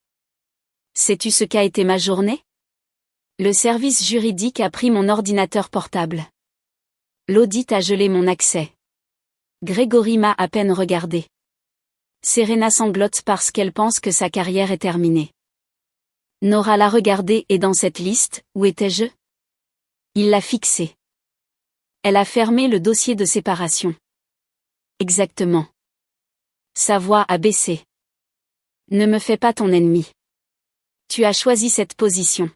« Sais-tu ce qu'a été ma journée ? Le service juridique a pris mon ordinateur portable. L'audit a gelé mon accès. Grégory m'a à peine regardé. Serena sanglote parce qu'elle pense que sa carrière est terminée. Nora l'a regardé et dans cette liste, où étais-je ? Il l'a fixé. Elle a fermé le dossier de séparation. Exactement. Sa voix a baissé. Ne me fais pas ton ennemi. Tu as choisi cette position.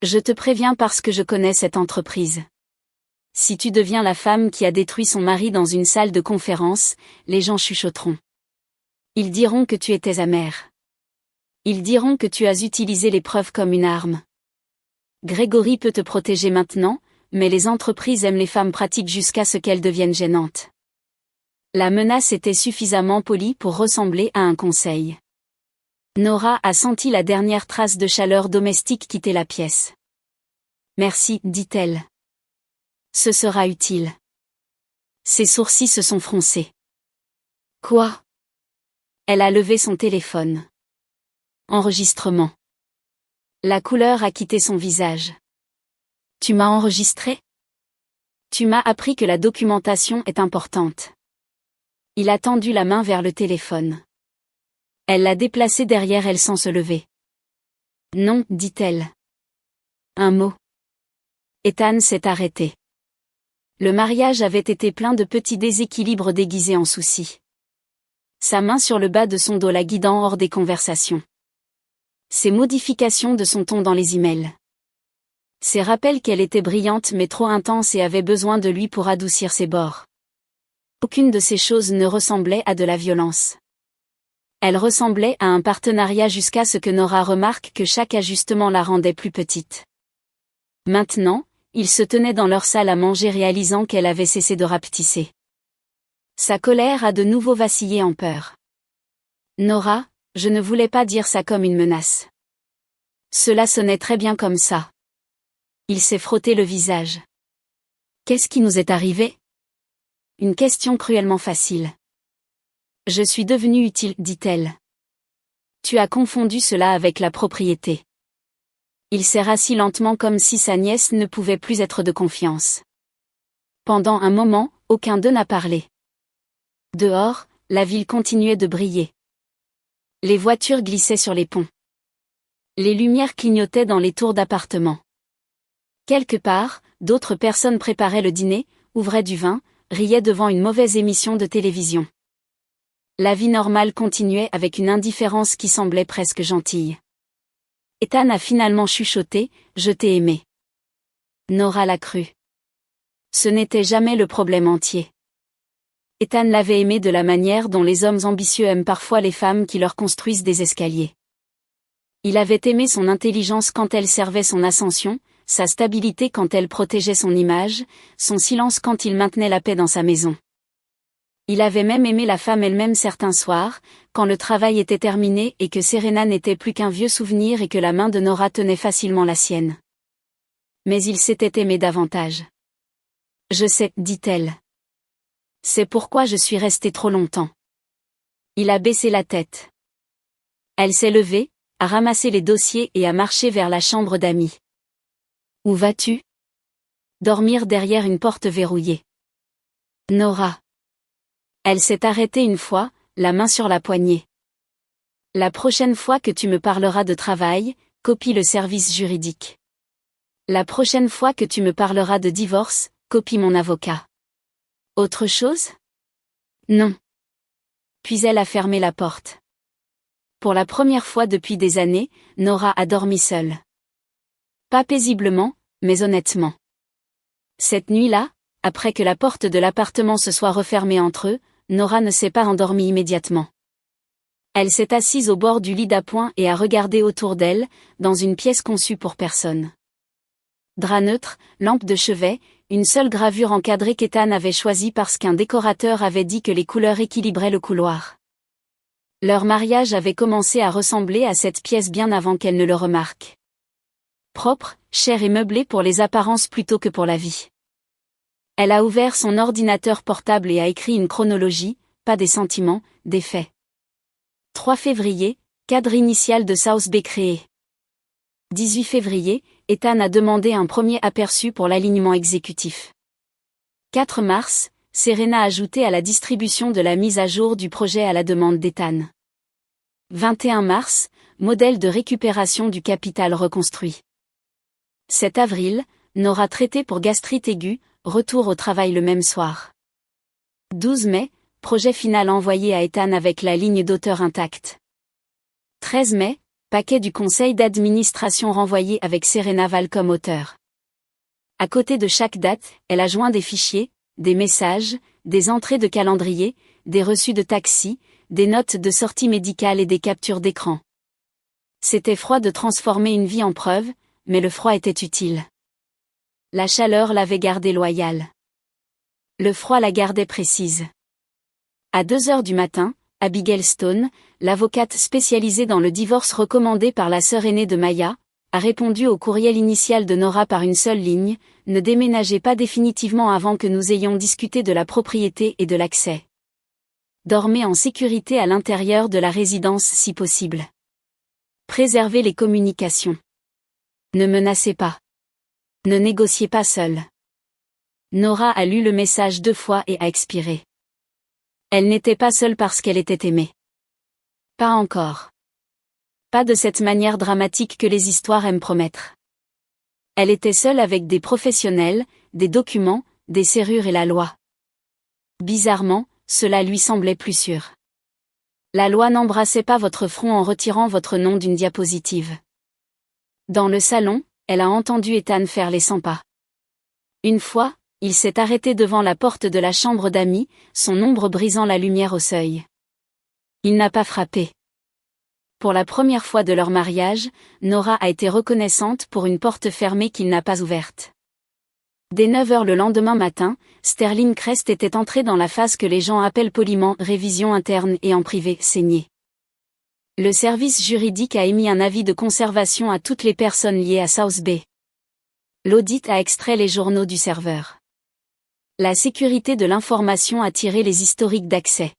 Je te préviens parce que je connais cette entreprise. Si tu deviens la femme qui a détruit son mari dans une salle de conférence, les gens chuchoteront. Ils diront que tu étais amère. Ils diront que tu as utilisé les preuves comme une arme. Grégory peut te protéger maintenant, mais les entreprises aiment les femmes pratiques jusqu'à ce qu'elles deviennent gênantes. La menace était suffisamment polie pour ressembler à un conseil. Nora a senti la dernière trace de chaleur domestique quitter la pièce. « Merci, dit-elle. Ce sera utile. » Ses sourcils se sont froncés. « Quoi ?» Elle a levé son téléphone. Enregistrement. La couleur a quitté son visage. « Tu m'as enregistré ? Tu m'as appris que la documentation est importante. » Il a tendu la main vers le téléphone. Elle l'a déplacé derrière elle sans se lever. « Non, dit-elle. » Un mot. Ethan s'est arrêté. Le mariage avait été plein de petits déséquilibres déguisés en soucis. Sa main sur le bas de son dos la guidant hors des conversations. Ses modifications de son ton dans les emails. Ses rappels qu'elle était brillante mais trop intense et avait besoin de lui pour adoucir ses bords. Aucune de ces choses ne ressemblait à de la violence. Elle ressemblait à un partenariat jusqu'à ce que Nora remarque que chaque ajustement la rendait plus petite. Maintenant, ils se tenaient dans leur salle à manger réalisant qu'elle avait cessé de rapetisser. Sa colère a de nouveau vacillé en peur. « Nora, je ne voulais pas dire ça comme une menace. Cela sonnait très bien comme ça. » Il s'est frotté le visage. « Qu'est-ce qui nous est arrivé ? » Une question cruellement facile. « Je suis devenue utile, dit-elle. Tu as confondu cela avec la propriété. » Il s'est rassis lentement comme si sa nièce ne pouvait plus être de confiance. Pendant un moment, aucun d'eux n'a parlé. Dehors, la ville continuait de briller. Les voitures glissaient sur les ponts. Les lumières clignotaient dans les tours d'appartements. Quelque part, d'autres personnes préparaient le dîner, ouvraient du vin, riaient devant une mauvaise émission de télévision. La vie normale continuait avec une indifférence qui semblait presque gentille. Ethan a finalement chuchoté, « Je t'ai aimé. » Nora l'a cru. Ce n'était jamais le problème entier. Ethan l'avait aimé de la manière dont les hommes ambitieux aiment parfois les femmes qui leur construisent des escaliers. Il avait aimé son intelligence quand elle servait son ascension, sa stabilité quand elle protégeait son image, son silence quand il maintenait la paix dans sa maison. Il avait même aimé la femme elle-même certains soirs, quand le travail était terminé et que Serena n'était plus qu'un vieux souvenir et que la main de Nora tenait facilement la sienne. Mais il s'était aimé davantage. « Je sais, dit-elle. C'est pourquoi je suis restée trop longtemps. » Il a baissé la tête. Elle s'est levée, a ramassé les dossiers et a marché vers la chambre d'amis. Où vas-tu? Dormir derrière une porte verrouillée. Nora. Elle s'est arrêtée une fois, la main sur la poignée. La prochaine fois que tu me parleras de travail, copie le service juridique. La prochaine fois que tu me parleras de divorce, copie mon avocat. Autre chose? Non. Puis elle a fermé la porte. Pour la première fois depuis des années, Nora a dormi seule. Pas paisiblement, mais honnêtement. Cette nuit-là, après que la porte de l'appartement se soit refermée entre eux, Nora ne s'est pas endormie immédiatement. Elle s'est assise au bord du lit d'appoint et a regardé autour d'elle, dans une pièce conçue pour personne. Drap neutre, lampe de chevet, une seule gravure encadrée qu'Ethan avait choisie parce qu'un décorateur avait dit que les couleurs équilibraient le couloir. Leur mariage avait commencé à ressembler à cette pièce bien avant qu'elle ne le remarque. Propre, chère et meublée pour les apparences plutôt que pour la vie. Elle a ouvert son ordinateur portable et a écrit une chronologie, pas des sentiments, des faits. 3 février, cadre initial de South Bay créé. 18 février, Ethan a demandé un premier aperçu pour l'alignement exécutif. 4 mars, Serena ajoutée à la distribution de la mise à jour du projet à la demande d'Ethan. 21 mars, modèle de récupération du capital reconstruit. 7 avril, Nora traitée pour gastrite aiguë, retour au travail le même soir. 12 mai, projet final envoyé à Ethan avec la ligne d'auteur intacte. 13 mai, paquet du conseil d'administration renvoyé avec Serena Val comme auteur. À côté de chaque date, elle a joint des fichiers, des messages, des entrées de calendrier, des reçus de taxi, des notes de sortie médicale et des captures d'écran. C'était froid de transformer une vie en preuve, mais le froid était utile. La chaleur l'avait gardée loyale. Le froid la gardait précise. À 2h du matin, Abigail Stone, l'avocate spécialisée dans le divorce recommandé par la sœur aînée de Maya, a répondu au courriel initial de Nora par une seule ligne: ne déménagez pas définitivement avant que nous ayons discuté de la propriété et de l'accès. Dormez en sécurité à l'intérieur de la résidence si possible. Préservez les communications. Ne menacez pas. Ne négociez pas seul. Nora a lu le message 2 fois et a expiré. Elle n'était pas seule parce qu'elle était aimée. Pas encore. Pas de cette manière dramatique que les histoires aiment promettre. Elle était seule avec des professionnels, des documents, des serrures et la loi. Bizarrement, cela lui semblait plus sûr. La loi n'embrassait pas votre front en retirant votre nom d'une diapositive. Dans le salon, elle a entendu Ethan faire les 100 pas. Une fois, il s'est arrêté devant la porte de la chambre d'amis, son ombre brisant la lumière au seuil. Il n'a pas frappé. Pour la première fois de leur mariage, Nora a été reconnaissante pour une porte fermée qu'il n'a pas ouverte. Dès 9h le lendemain matin, Sterling Crest était entré dans la phase que les gens appellent poliment révision interne et en privé saignée. Le service juridique a émis un avis de conservation à toutes les personnes liées à South Bay. L'audit a extrait les journaux du serveur. La sécurité de l'information a tiré les historiques d'accès.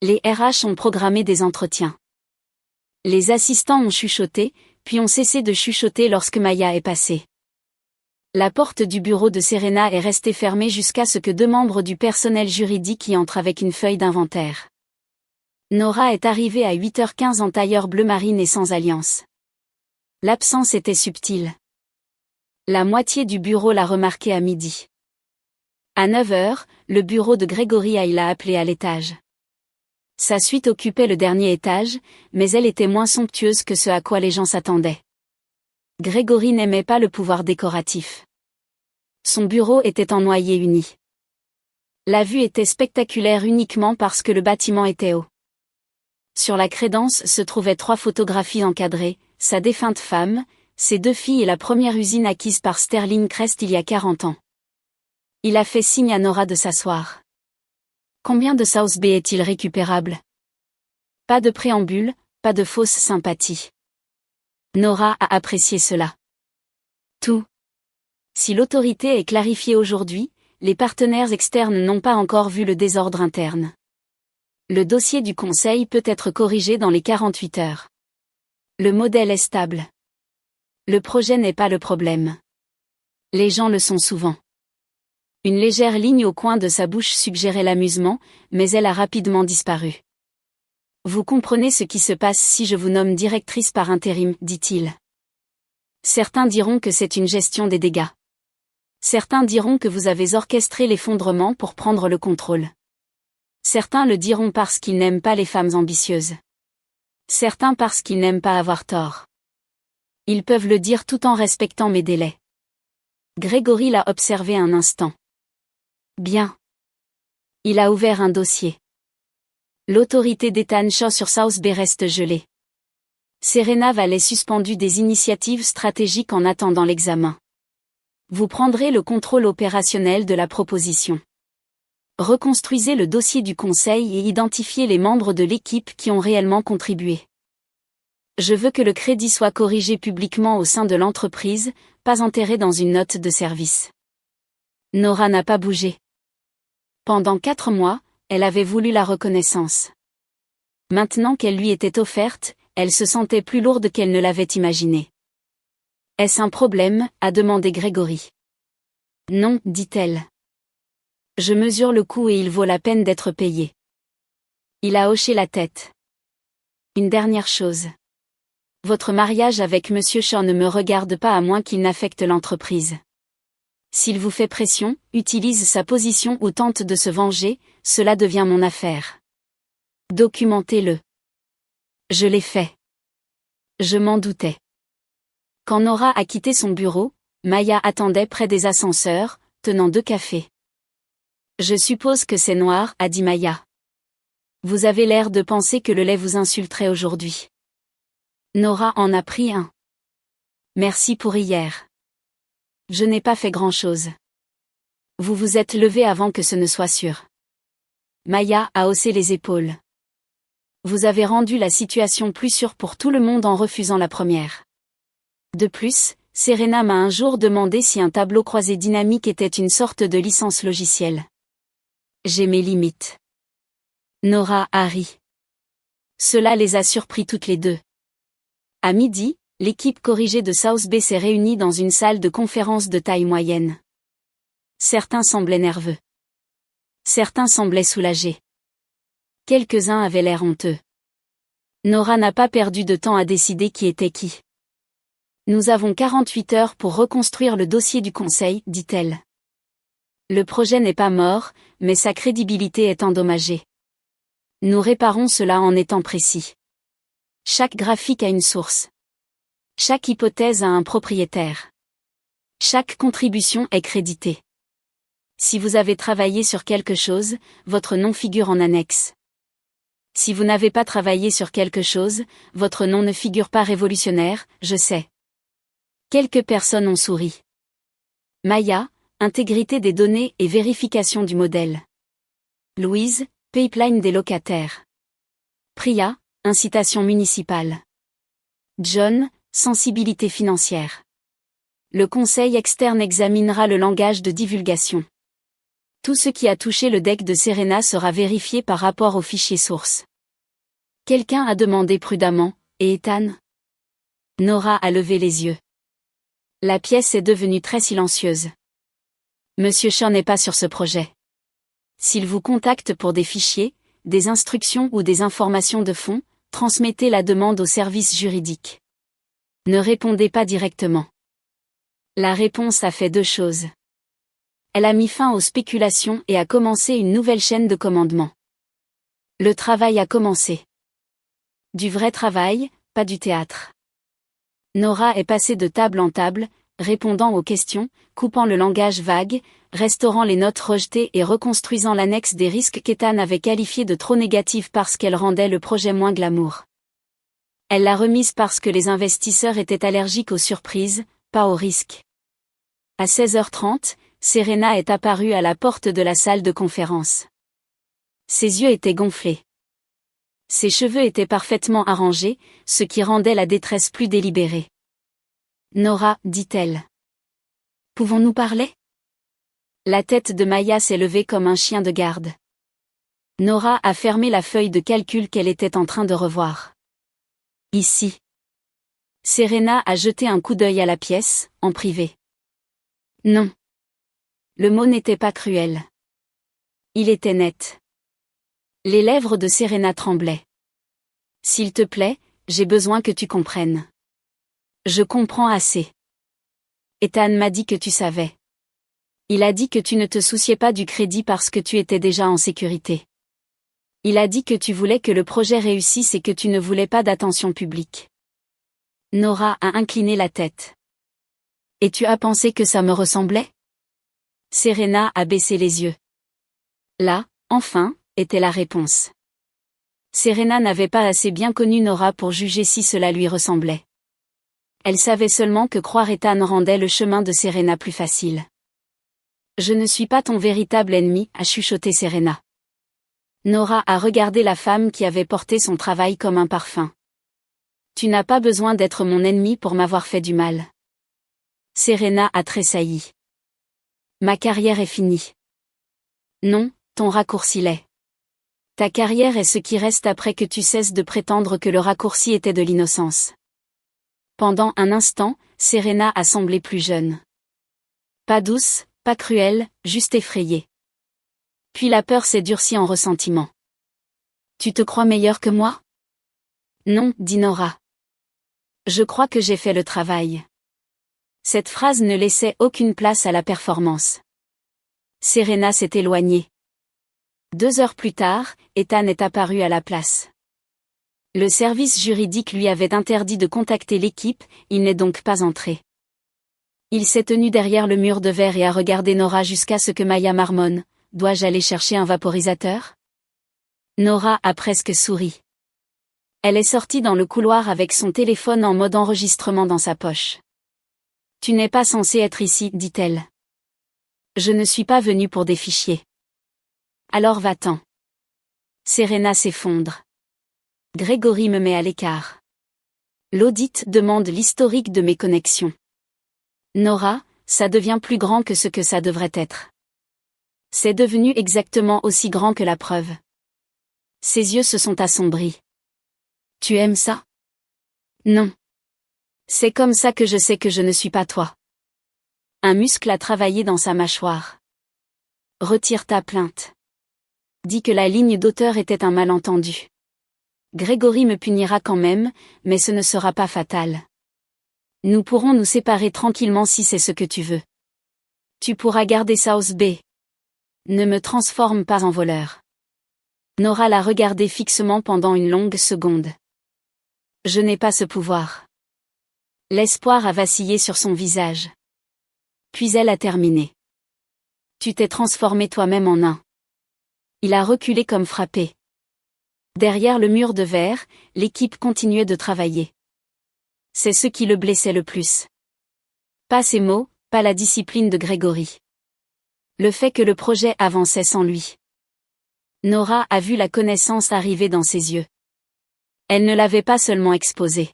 Les RH ont programmé des entretiens. Les assistants ont chuchoté, puis ont cessé de chuchoter lorsque Maya est passée. La porte du bureau de Serena est restée fermée jusqu'à ce que 2 membres du personnel juridique y entrent avec une feuille d'inventaire. Nora est arrivée à 8h15 en tailleur bleu marine et sans alliance. L'absence était subtile. La moitié du bureau l'a remarqué à midi. À 9h, le bureau de Gregory Hale l'a appelé à l'étage. Sa suite occupait le dernier étage, mais elle était moins somptueuse que ce à quoi les gens s'attendaient. Gregory n'aimait pas le pouvoir décoratif. Son bureau était en noyer uni. La vue était spectaculaire uniquement parce que le bâtiment était haut. Sur la crédence se trouvaient 3 photographies encadrées, sa défunte femme, ses 2 filles et la première usine acquise par Sterling Crest il y a 40 ans. Il a fait signe à Nora de s'asseoir. Combien de South Bay est-il récupérable? Pas de préambule, pas de fausse sympathie. Nora a apprécié cela. Tout. Si l'autorité est clarifiée aujourd'hui, les partenaires externes n'ont pas encore vu le désordre interne. Le dossier du conseil peut être corrigé dans les 48 heures. Le modèle est stable. Le projet n'est pas le problème. Les gens le sont souvent. Une légère ligne au coin de sa bouche suggérait l'amusement, mais elle a rapidement disparu. Vous comprenez ce qui se passe si je vous nomme directrice par intérim, dit-il. Certains diront que c'est une gestion des dégâts. Certains diront que vous avez orchestré l'effondrement pour prendre le contrôle. Certains le diront parce qu'ils n'aiment pas les femmes ambitieuses. Certains parce qu'ils n'aiment pas avoir tort. Ils peuvent le dire tout en respectant mes délais. Grégory l'a observé un instant. Bien. Il a ouvert un dossier. L'autorité d'Ethan Shaw sur South Bay reste gelée. Serena Valley suspendu des initiatives stratégiques en attendant l'examen. Vous prendrez le contrôle opérationnel de la proposition. Reconstruisez le dossier du conseil et identifiez les membres de l'équipe qui ont réellement contribué. Je veux que le crédit soit corrigé publiquement au sein de l'entreprise, pas enterré dans une note de service. Nora n'a pas bougé. Pendant 4 mois, elle avait voulu la reconnaissance. Maintenant qu'elle lui était offerte, elle se sentait plus lourde qu'elle ne l'avait imaginé. Est-ce un problème, a demandé Grégory. Non, dit-elle. Je mesure le coût et il vaut la peine d'être payé. Il a hoché la tête. Une dernière chose. Votre mariage avec Monsieur Shaw ne me regarde pas à moins qu'il n'affecte l'entreprise. S'il vous fait pression, utilise sa position ou tente de se venger, cela devient mon affaire. Documentez-le. Je l'ai fait. Je m'en doutais. Quand Nora a quitté son bureau, Maya attendait près des ascenseurs, tenant 2 cafés. Je suppose que c'est noir, a dit Maya. Vous avez l'air de penser que le lait vous insulterait aujourd'hui. Nora en a pris un. Merci pour hier. Je n'ai pas fait grand-chose. Vous vous êtes levé avant que ce ne soit sûr. Maya a haussé les épaules. Vous avez rendu la situation plus sûre pour tout le monde en refusant la première. De plus, Serena m'a un jour demandé si un tableau croisé dynamique était une sorte de licence logicielle. J'ai mes limites. Nora a ri. Cela les a surpris toutes les deux. À midi, l'équipe corrigée de South Bay s'est réunie dans une salle de conférence de taille moyenne. Certains semblaient nerveux. Certains semblaient soulagés. Quelques-uns avaient l'air honteux. Nora n'a pas perdu de temps à décider qui était qui. Nous avons 48 heures pour reconstruire le dossier du conseil, dit-elle. Le projet n'est pas mort, mais sa crédibilité est endommagée. Nous réparons cela en étant précis. Chaque graphique a une source. Chaque hypothèse a un propriétaire. Chaque contribution est créditée. Si vous avez travaillé sur quelque chose, votre nom figure en annexe. Si vous n'avez pas travaillé sur quelque chose, votre nom ne figure pas révolutionnaire, je sais. Quelques personnes ont souri. Maya, intégrité des données et vérification du modèle. Louise, pipeline des locataires. Priya, incitation municipale. John, sensibilité financière. Le conseil externe examinera le langage de divulgation. Tout ce qui a touché le deck de Serena sera vérifié par rapport au fichier source. Quelqu'un a demandé prudemment, et Ethan? Nora a levé les yeux. La pièce est devenue très silencieuse. Monsieur Shaw n'est pas sur ce projet. S'il vous contacte pour des fichiers, des instructions ou des informations de fond, transmettez la demande au service juridique. Ne répondez pas directement. La réponse a fait 2 choses. Elle a mis fin aux spéculations et a commencé une nouvelle chaîne de commandement. Le travail a commencé. Du vrai travail, pas du théâtre. Nora est passée de table en table, répondant aux questions, coupant le langage vague, restaurant les notes rejetées et reconstruisant l'annexe des risques qu'Ethan avait qualifiés de trop négatifs parce qu'elle rendait le projet moins glamour. Elle l'a remise parce que les investisseurs étaient allergiques aux surprises, pas aux risques. À 16h30, Serena est apparue à la porte de la salle de conférence. Ses yeux étaient gonflés. Ses cheveux étaient parfaitement arrangés, ce qui rendait la détresse plus délibérée. Nora, dit-elle. Pouvons-nous parler? La tête de Maya s'est levée comme un chien de garde. Nora a fermé la feuille de calcul qu'elle était en train de revoir. Ici. Serena a jeté un coup d'œil à la pièce, en privé. Non. Le mot n'était pas cruel. Il était net. Les lèvres de Serena tremblaient. S'il te plaît, j'ai besoin que tu comprennes. Je comprends assez. Ethan m'a dit que tu savais. Il a dit que tu ne te souciais pas du crédit parce que tu étais déjà en sécurité. Il a dit que tu voulais que le projet réussisse et que tu ne voulais pas d'attention publique. Nora a incliné la tête. Et tu as pensé que ça me ressemblait? Serena a baissé les yeux. Là, enfin, était la réponse. Serena n'avait pas assez bien connu Nora pour juger si cela lui ressemblait. Elle savait seulement que croire Ethan rendait le chemin de Serena plus facile. Je ne suis pas ton véritable ennemi, a chuchoté Serena. Nora a regardé la femme qui avait porté son travail comme un parfum. Tu n'as pas besoin d'être mon ennemi pour m'avoir fait du mal. Serena a tressailli. Ma carrière est finie. Non, ton raccourci l'est. Ta carrière est ce qui reste après que tu cesses de prétendre que le raccourci était de l'innocence. Pendant un instant, Serena a semblé plus jeune. Pas douce, pas cruelle, juste effrayée. Puis la peur s'est durcie en ressentiment. Tu te crois meilleur que moi? Non, dit Nora. Je crois que j'ai fait le travail. Cette phrase ne laissait aucune place à la performance. Serena s'est éloignée. 2 heures plus tard, Ethan est apparu à la place. Le service juridique lui avait interdit de contacter l'équipe, il n'est donc pas entré. Il s'est tenu derrière le mur de verre et a regardé Nora jusqu'à ce que Maya marmonne. Dois-je aller chercher un vaporisateur? Nora a presque souri. Elle est sortie dans le couloir avec son téléphone en mode enregistrement dans sa poche. Tu n'es pas censé être ici, dit-elle. Je ne suis pas venue pour des fichiers. Alors va-t'en. Serena s'effondre. Grégory me met à l'écart. L'audit demande l'historique de mes connexions. Nora, ça devient plus grand que ce que ça devrait être. C'est devenu exactement aussi grand que la preuve. Ses yeux se sont assombris. Tu aimes ça? Non. C'est comme ça que je sais que je ne suis pas toi. Un muscle a travaillé dans sa mâchoire. Retire ta plainte. Dis que la ligne d'auteur était un malentendu. Grégory me punira quand même, mais ce ne sera pas fatal. Nous pourrons nous séparer tranquillement si c'est ce que tu veux. Tu pourras garder South Bay. Ne me transforme pas en voleur. Nora l'a regardé fixement pendant une longue seconde. Je n'ai pas ce pouvoir. L'espoir a vacillé sur son visage. Puis elle a terminé. Tu t'es transformé toi-même en nain. Il a reculé comme frappé. Derrière le mur de verre, l'équipe continuait de travailler. C'est ce qui le blessait le plus. Pas ses mots, pas la discipline de Grégory. Le fait que le projet avançait sans lui. Nora a vu la connaissance arriver dans ses yeux. Elle ne l'avait pas seulement exposé.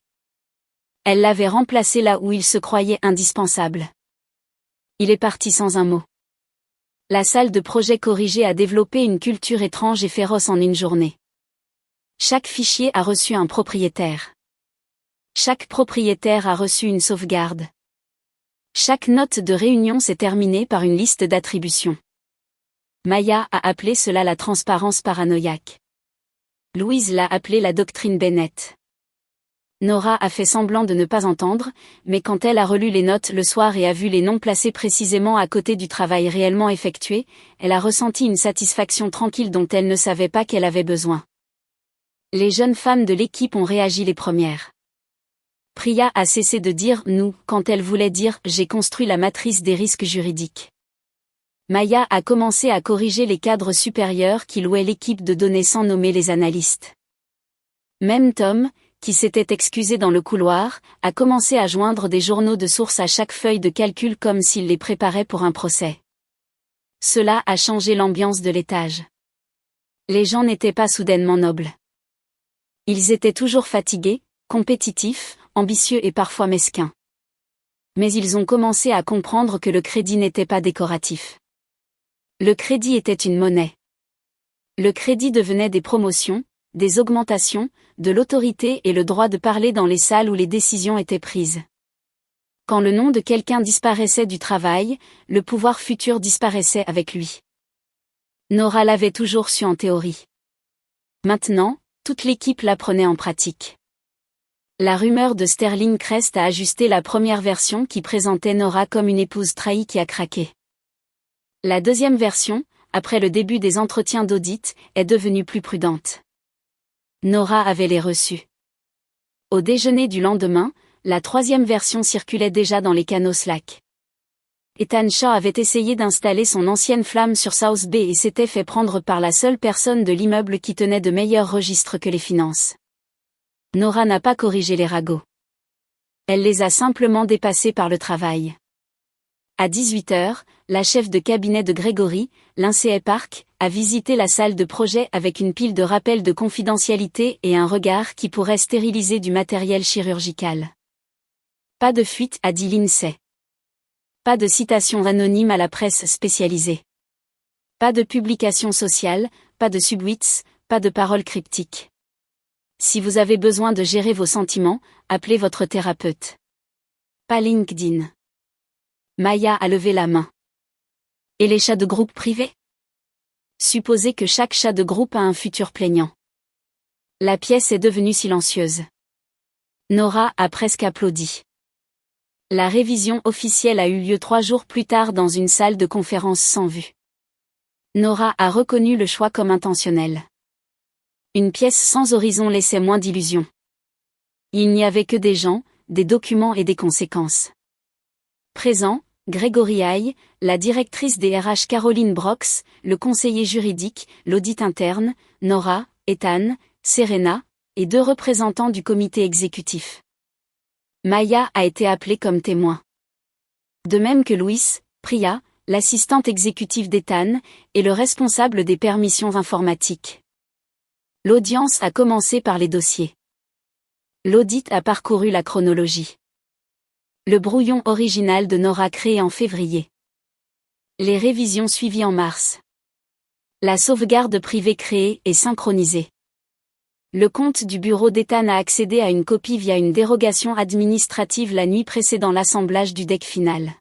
Elle l'avait remplacé là où il se croyait indispensable. Il est parti sans un mot. La salle de projet corrigé a développé une culture étrange et féroce en une journée. Chaque fichier a reçu un propriétaire. Chaque propriétaire a reçu une sauvegarde. Chaque note de réunion s'est terminée par une liste d'attributions. Maya a appelé cela la transparence paranoïaque. Louise l'a appelé la doctrine Bennett. Nora a fait semblant de ne pas entendre, mais quand elle a relu les notes le soir et a vu les noms placés précisément à côté du travail réellement effectué, elle a ressenti une satisfaction tranquille dont elle ne savait pas qu'elle avait besoin. Les jeunes femmes de l'équipe ont réagi les premières. Priya a cessé de dire « nous » quand elle voulait dire « j'ai construit la matrice des risques juridiques ». Maya a commencé à corriger les cadres supérieurs qui louaient l'équipe de données sans nommer les analystes. Même Tom, qui s'était excusé dans le couloir, a commencé à joindre des journaux de source à chaque feuille de calcul comme s'il les préparait pour un procès. Cela a changé l'ambiance de l'étage. Les gens n'étaient pas soudainement nobles. Ils étaient toujours fatigués, compétitifs, ambitieux et parfois mesquins. Mais ils ont commencé à comprendre que le crédit n'était pas décoratif. Le crédit était une monnaie. Le crédit devenait des promotions, des augmentations, de l'autorité et le droit de parler dans les salles où les décisions étaient prises. Quand le nom de quelqu'un disparaissait du travail, le pouvoir futur disparaissait avec lui. Nora l'avait toujours su en théorie. Maintenant, toute l'équipe l'apprenait en pratique. La rumeur de Sterling Crest a ajusté la première version qui présentait Nora comme une épouse trahie qui a craqué. La deuxième version, après le début des entretiens d'audit, est devenue plus prudente. Nora avait les reçus. Au déjeuner du lendemain, la troisième version circulait déjà dans les canaux Slack. Ethan Shaw avait essayé d'installer son ancienne flamme sur South Bay et s'était fait prendre par la seule personne de l'immeuble qui tenait de meilleurs registres que les finances. Nora n'a pas corrigé les ragots. Elle les a simplement dépassés par le travail. À 18h, la chef de cabinet de Gregory, Lindsay Park, a visité la salle de projet avec une pile de rappels de confidentialité et un regard qui pourrait stériliser du matériel chirurgical. Pas de fuite, a dit Lindsay. Pas de citation anonyme à la presse spécialisée. Pas de publication sociale, pas de subtweets, pas de paroles cryptiques. Si vous avez besoin de gérer vos sentiments, appelez votre thérapeute. Pas LinkedIn. Maya a levé la main. Et les chats de groupe privés? Supposez que chaque chat de groupe a un futur plaignant. La pièce est devenue silencieuse. Nora a presque applaudi. La révision officielle a eu lieu 3 jours plus tard dans une salle de conférence sans vue. Nora a reconnu le choix comme intentionnel. Une pièce sans horizon laissait moins d'illusions. Il n'y avait que des gens, des documents et des conséquences. Présent, Gregory Haigh, la directrice des RH Caroline Brox, le conseiller juridique, l'audit interne, Nora, Ethan, Serena, et 2 représentants du comité exécutif. Maya a été appelée comme témoin. De même que Louis, Priya, l'assistante exécutive d'Ethan, et le responsable des permissions informatiques. L'audience a commencé par les dossiers. L'audit a parcouru la chronologie. Le brouillon original de Nora créé en février. Les révisions suivies en mars. La sauvegarde privée créée et synchronisée. Le compte du bureau d'Ethan a accédé à une copie via une dérogation administrative la nuit précédant l'assemblage du deck final.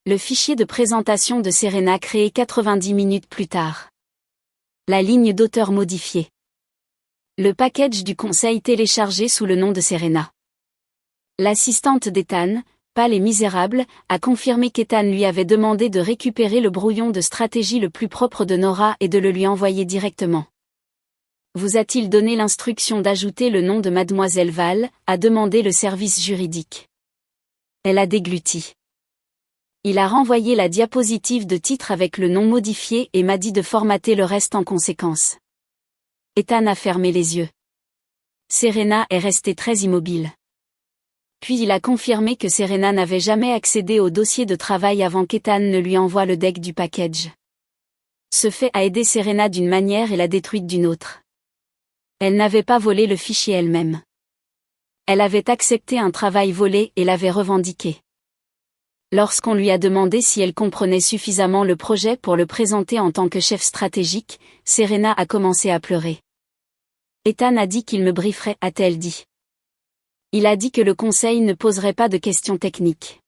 Le fichier de présentation de Serena créé 90 minutes plus tard. La ligne d'auteur modifiée. Le package du conseil téléchargé sous le nom de Serena. L'assistante d'Ethan, pas les misérables, a confirmé qu'Ethan lui avait demandé de récupérer le brouillon de stratégie le plus propre de Nora et de le lui envoyer directement. Vous a-t-il donné l'instruction d'ajouter le nom de Mademoiselle Val, a demandé le service juridique. Elle a dégluti. Il a renvoyé la diapositive de titre avec le nom modifié et m'a dit de formater le reste en conséquence. Ethan a fermé les yeux. Serena est restée très immobile. Puis il a confirmé que Serena n'avait jamais accédé au dossier de travail avant qu'Ethan ne lui envoie le deck du package. Ce fait a aidé Serena d'une manière et l'a détruite d'une autre. Elle n'avait pas volé le fichier elle-même. Elle avait accepté un travail volé et l'avait revendiqué. Lorsqu'on lui a demandé si elle comprenait suffisamment le projet pour le présenter en tant que chef stratégique, Serena a commencé à pleurer. Ethan a dit qu'il me brieferait, a-t-elle dit. Il a dit que le conseil ne poserait pas de questions techniques.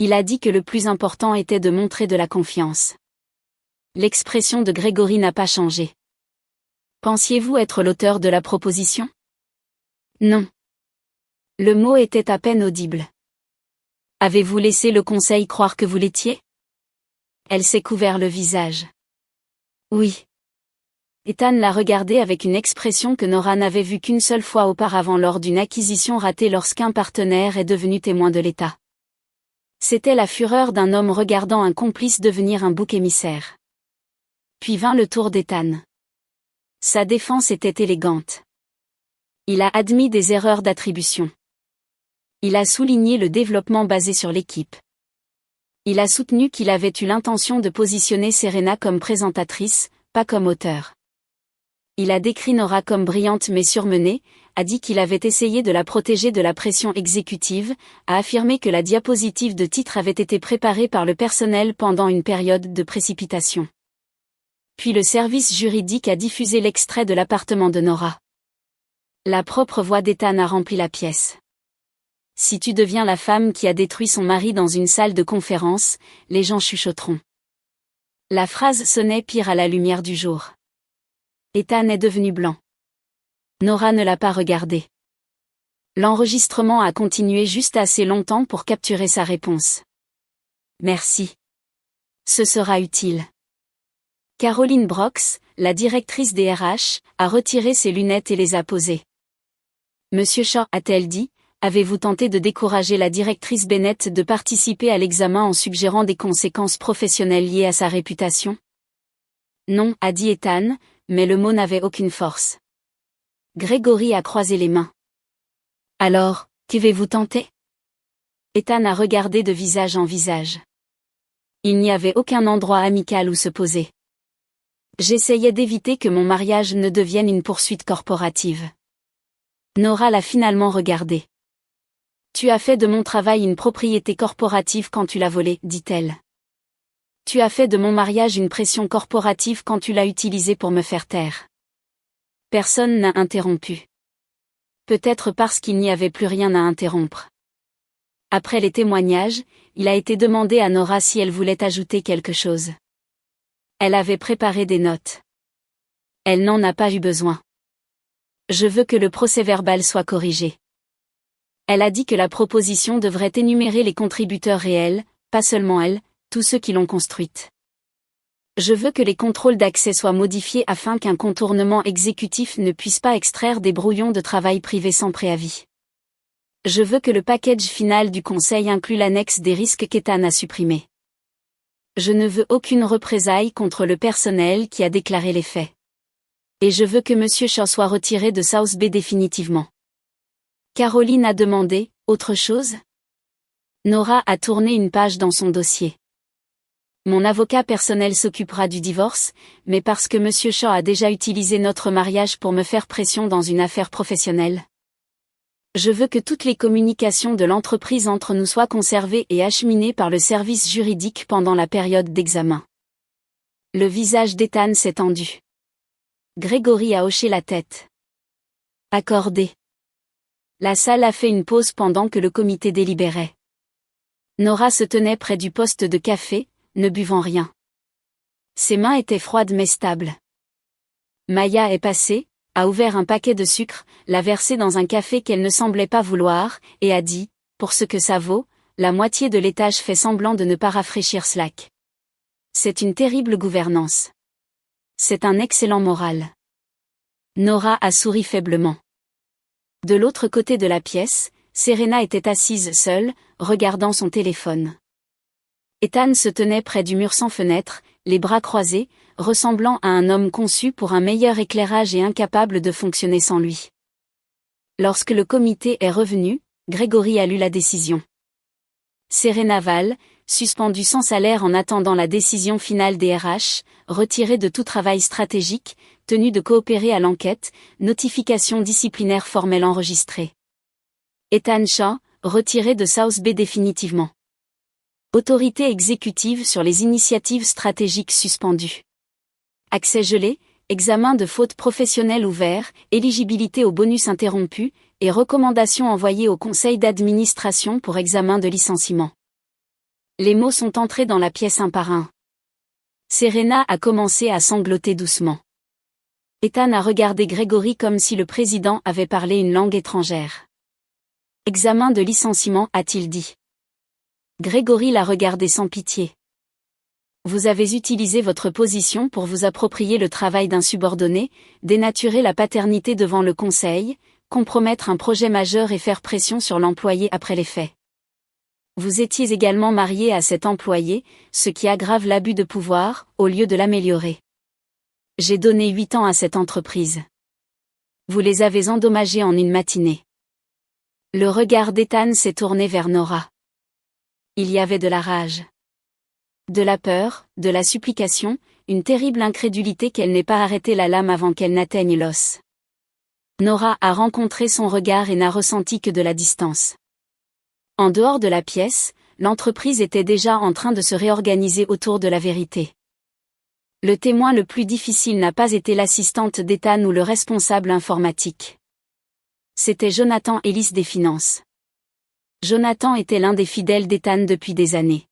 Il a dit que le plus important était de montrer de la confiance. L'expression de Gregory n'a pas changé. Pensiez-vous être l'auteur de la proposition? Non. Le mot était à peine audible. Avez-vous laissé le conseil croire que vous l'étiez? Elle s'est couvert le visage. Oui. Ethan l'a regardé avec une expression que Nora n'avait vue qu'une seule fois auparavant lors d'une acquisition ratée lorsqu'un partenaire est devenu témoin de l'État. C'était la fureur d'un homme regardant un complice devenir un bouc émissaire. Puis vint le tour d'Ethan. Sa défense était élégante. Il a admis des erreurs d'attribution. Il a souligné le développement basé sur l'équipe. Il a soutenu qu'il avait eu l'intention de positionner Serena comme présentatrice, pas comme auteur. Il a décrit Nora comme brillante mais surmenée, a dit qu'il avait essayé de la protéger de la pression exécutive, a affirmé que la diapositive de titre avait été préparée par le personnel pendant une période de précipitation. Puis le service juridique a diffusé l'extrait de l'appartement de Nora. La propre voix d'Ethan a rempli la pièce. Si tu deviens la femme qui a détruit son mari dans une salle de conférence, les gens chuchoteront. La phrase sonnait pire à la lumière du jour. Ethan est devenu blanc. Nora ne l'a pas regardé. L'enregistrement a continué juste assez longtemps pour capturer sa réponse. Merci. Ce sera utile. Caroline Brox, la directrice des RH, a retiré ses lunettes et les a posées. Monsieur Shaw, a-t-elle dit, avez-vous tenté de décourager la directrice Bennett de participer à l'examen en suggérant des conséquences professionnelles liées à sa réputation? Non, a dit Ethan, mais le mot n'avait aucune force. Gregory a croisé les mains. Alors, qu'avez-vous tenté? Ethan a regardé de visage en visage. Il n'y avait aucun endroit amical où se poser. J'essayais d'éviter que mon mariage ne devienne une poursuite corporative. Nora l'a finalement regardé. Tu as fait de mon travail une propriété corporative quand tu l'as volé, dit-elle. Tu as fait de mon mariage une pression corporative quand tu l'as utilisé pour me faire taire. Personne n'a interrompu. Peut-être parce qu'il n'y avait plus rien à interrompre. Après les témoignages, il a été demandé à Nora si elle voulait ajouter quelque chose. Elle avait préparé des notes. Elle n'en a pas eu besoin. Je veux que le procès-verbal soit corrigé. Elle a dit que la proposition devrait énumérer les contributeurs réels, pas seulement elle, tous ceux qui l'ont construite. Je veux que les contrôles d'accès soient modifiés afin qu'un contournement exécutif ne puisse pas extraire des brouillons de travail privé sans préavis. Je veux que le package final du Conseil inclue l'annexe des risques qu'Ethan a supprimé. Je ne veux aucune représailles contre le personnel qui a déclaré les faits. Et je veux que M. Shaw soit retiré de South Bay définitivement. Caroline a demandé, autre chose? Nora a tourné une page dans son dossier. Mon avocat personnel s'occupera du divorce, mais parce que M. Shaw a déjà utilisé notre mariage pour me faire pression dans une affaire professionnelle. Je veux que toutes les communications de l'entreprise entre nous soient conservées et acheminées par le service juridique pendant la période d'examen. Le visage d'Ethan s'est tendu. Gregory a hoché la tête. Accordé. La salle a fait une pause pendant que le comité délibérait. Nora se tenait près du poste de café, ne buvant rien. Ses mains étaient froides mais stables. Maya est passée, a ouvert un paquet de sucre, l'a versé dans un café qu'elle ne semblait pas vouloir, et a dit, pour ce que ça vaut, la moitié de l'étage fait semblant de ne pas rafraîchir Slack. C'est une terrible gouvernance. C'est un excellent moral. Nora a souri faiblement. De l'autre côté de la pièce, Serena était assise seule, regardant son téléphone. Ethan se tenait près du mur sans fenêtre, les bras croisés, ressemblant à un homme conçu pour un meilleur éclairage et incapable de fonctionner sans lui. Lorsque le comité est revenu, Gregory a lu la décision. Serena Val, suspendue sans salaire en attendant la décision finale des RH, retirée de tout travail stratégique, tenue de coopérer à l'enquête, notification disciplinaire formelle enregistrée. Ethan Shaw, retiré de South Bay définitivement. Autorité exécutive sur les initiatives stratégiques suspendues. Accès gelé, examen de faute professionnelle ouvert, éligibilité au bonus interrompu, et recommandations envoyées au conseil d'administration pour examen de licenciement. Les mots sont entrés dans la pièce un par un. Serena a commencé à sangloter doucement. Ethan a regardé Gregory comme si le président avait parlé une langue étrangère. Examen de licenciement, a-t-il dit. Gregory l'a regardé sans pitié. Vous avez utilisé votre position pour vous approprier le travail d'un subordonné, dénaturer la paternité devant le conseil, compromettre un projet majeur et faire pression sur l'employé après les faits. Vous étiez également marié à cet employé, ce qui aggrave l'abus de pouvoir, au lieu de l'améliorer. J'ai donné 8 ans à cette entreprise. Vous les avez endommagés en une matinée. Le regard d'Ethan s'est tourné vers Nora. Il y avait de la rage. De la peur, de la supplication, une terrible incrédulité qu'elle n'ait pas arrêté la lame avant qu'elle n'atteigne l'os. Nora a rencontré son regard et n'a ressenti que de la distance. En dehors de la pièce, l'entreprise était déjà en train de se réorganiser autour de la vérité. Le témoin le plus difficile n'a pas été l'assistante d'Ethan ou le responsable informatique. C'était Jonathan Ellis des finances. Jonathan était l'un des fidèles d'Ethan depuis des années.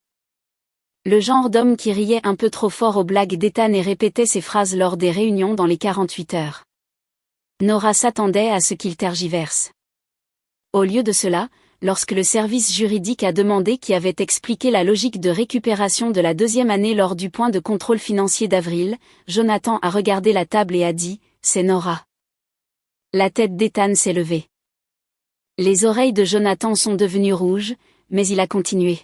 Le genre d'homme qui riait un peu trop fort aux blagues d'Ethan et répétait ses phrases lors des réunions dans les 48 heures. Nora s'attendait à ce qu'il tergiverse. Au lieu de cela, lorsque le service juridique a demandé qui avait expliqué la logique de récupération de la deuxième année lors du point de contrôle financier d'avril, Jonathan a regardé la table et a dit « C'est Nora ». La tête d'Ethan s'est levée. Les oreilles de Jonathan sont devenues rouges, mais il a continué.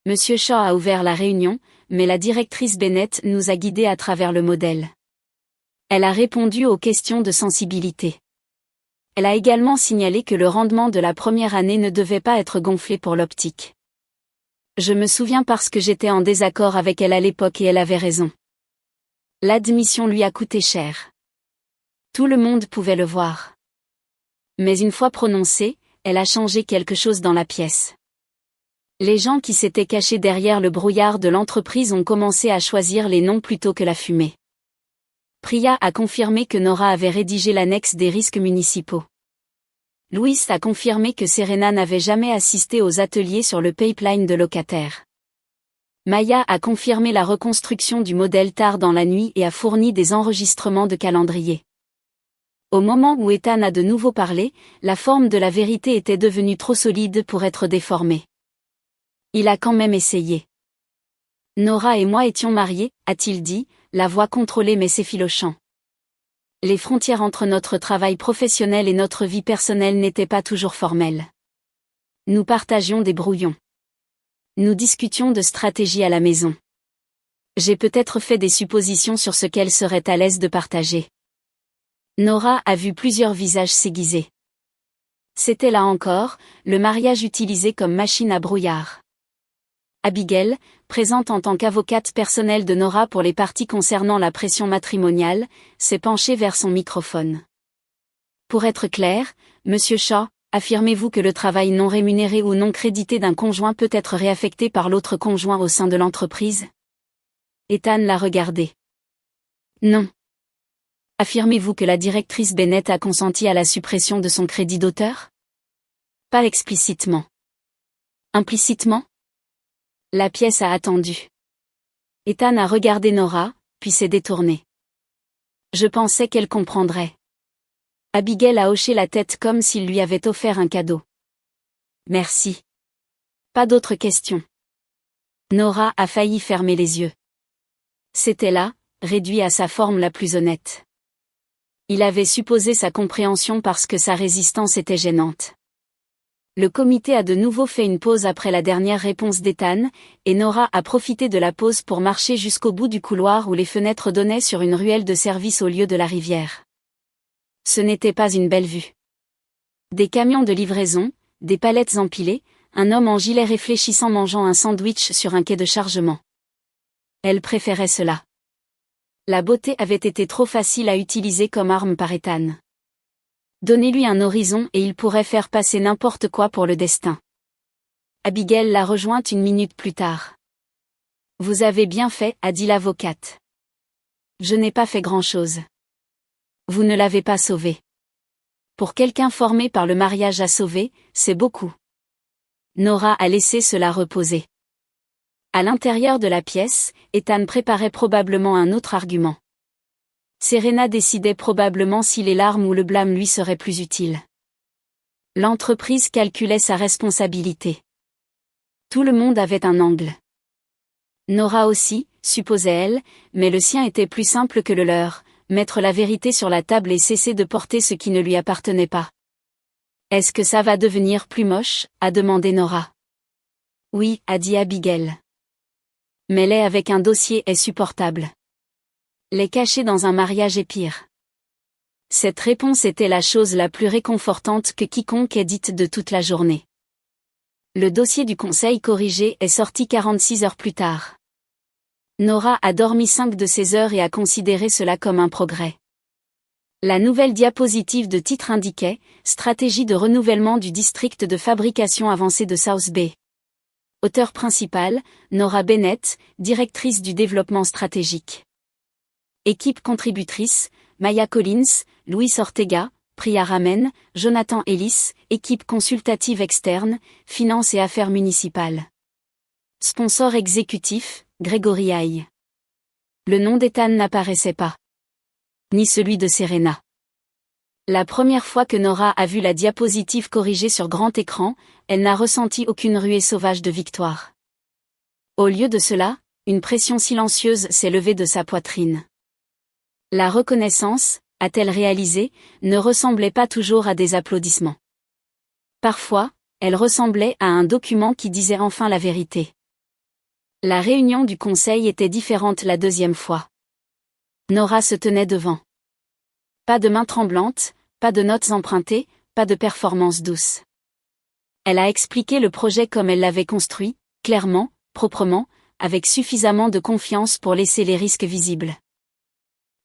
Monsieur Shaw a ouvert la réunion, mais la directrice Bennett nous a guidés à travers le modèle. Elle a répondu aux questions de sensibilité. Elle a également signalé que le rendement de la première année ne devait pas être gonflé pour l'optique. Je me souviens parce que j'étais en désaccord avec elle à l'époque et elle avait raison. L'admission lui a coûté cher. Tout le monde pouvait le voir. Mais une fois prononcée, elle a changé quelque chose dans la pièce. Les gens qui s'étaient cachés derrière le brouillard de l'entreprise ont commencé à choisir les noms plutôt que la fumée. Priya a confirmé que Nora avait rédigé l'annexe des risques municipaux. Louis a confirmé que Serena n'avait jamais assisté aux ateliers sur le pipeline de locataires. Maya a confirmé la reconstruction du modèle tard dans la nuit et a fourni des enregistrements de calendrier. Au moment où Ethan a de nouveau parlé, la forme de la vérité était devenue trop solide pour être déformée. Il a quand même essayé. Nora et moi étions mariés, a-t-il dit, la voix contrôlée mais s'effilochant. Les frontières entre notre travail professionnel et notre vie personnelle n'étaient pas toujours formelles. Nous partagions des brouillons. Nous discutions de stratégie à la maison. J'ai peut-être fait des suppositions sur ce qu'elle serait à l'aise de partager. Nora a vu plusieurs visages s'aiguiser. C'était là encore, le mariage utilisé comme machine à brouillard. Abigail, présente en tant qu'avocate personnelle de Nora pour les parties concernant la pression matrimoniale, s'est penchée vers son microphone. Pour être clair, Monsieur Shaw, affirmez-vous que le travail non rémunéré ou non crédité d'un conjoint peut être réaffecté par l'autre conjoint au sein de l'entreprise? Ethan l'a regardé. Non. Affirmez-vous que la directrice Bennett a consenti à la suppression de son crédit d'auteur? Pas explicitement. Implicitement? La pièce a attendu. Ethan a regardé Nora, puis s'est détourné. Je pensais qu'elle comprendrait. Abigail a hoché la tête comme s'il lui avait offert un cadeau. Merci. Pas d'autres questions. Nora a failli fermer les yeux. C'était là, réduit à sa forme la plus honnête. Il avait supposé sa compréhension parce que sa résistance était gênante. Le comité a de nouveau fait une pause après la dernière réponse d'Ethan, et Nora a profité de la pause pour marcher jusqu'au bout du couloir où les fenêtres donnaient sur une ruelle de service au lieu de la rivière. Ce n'était pas une belle vue. Des camions de livraison, des palettes empilées, un homme en gilet réfléchissant mangeant un sandwich sur un quai de chargement. Elle préférait cela. La beauté avait été trop facile à utiliser comme arme par Ethan. Donnez-lui un horizon et il pourrait faire passer n'importe quoi pour le destin. Abigail l'a rejointe une minute plus tard. Vous avez bien fait, a dit l'avocate. Je n'ai pas fait grand-chose. Vous ne l'avez pas sauvé. Pour quelqu'un formé par le mariage à sauver, c'est beaucoup. Nora a laissé cela reposer. À l'intérieur de la pièce, Ethan préparait probablement un autre argument. Serena décidait probablement si les larmes ou le blâme lui seraient plus utiles. L'entreprise calculait sa responsabilité. Tout le monde avait un angle. Nora aussi, supposait-elle, mais le sien était plus simple que le leur, mettre la vérité sur la table et cesser de porter ce qui ne lui appartenait pas. Est-ce que ça va devenir plus moche, a demandé Nora. Oui, a dit Abigail. Mais l'est avec un dossier est supportable. Les cacher dans un mariage est pire. Cette réponse était la chose la plus réconfortante que quiconque ait dite de toute la journée. Le dossier du conseil corrigé est sorti 46 heures plus tard. Nora a dormi 5 de ces heures et a considéré cela comme un progrès. La nouvelle diapositive de titre indiquait « Stratégie de renouvellement du district de fabrication avancée de South Bay ». Auteur principal, Nora Bennett, directrice du développement stratégique. Équipe contributrice, Maya Collins, Louis Ortega, Priya Ramen, Jonathan Ellis, équipe consultative externe, finances et affaires municipales. Sponsor exécutif, Grégory Haï. Le nom d'Ethan n'apparaissait pas. Ni celui de Serena. La première fois que Nora a vu la diapositive corrigée sur grand écran, elle n'a ressenti aucune ruée sauvage de victoire. Au lieu de cela, une pression silencieuse s'est levée de sa poitrine. La reconnaissance, a-t-elle réalisé, ne ressemblait pas toujours à des applaudissements. Parfois, elle ressemblait à un document qui disait enfin la vérité. La réunion du conseil était différente la deuxième fois. Nora se tenait devant. Pas de main tremblante, pas de notes empruntées, pas de performance douce. Elle a expliqué le projet comme elle l'avait construit, clairement, proprement, avec suffisamment de confiance pour laisser les risques visibles.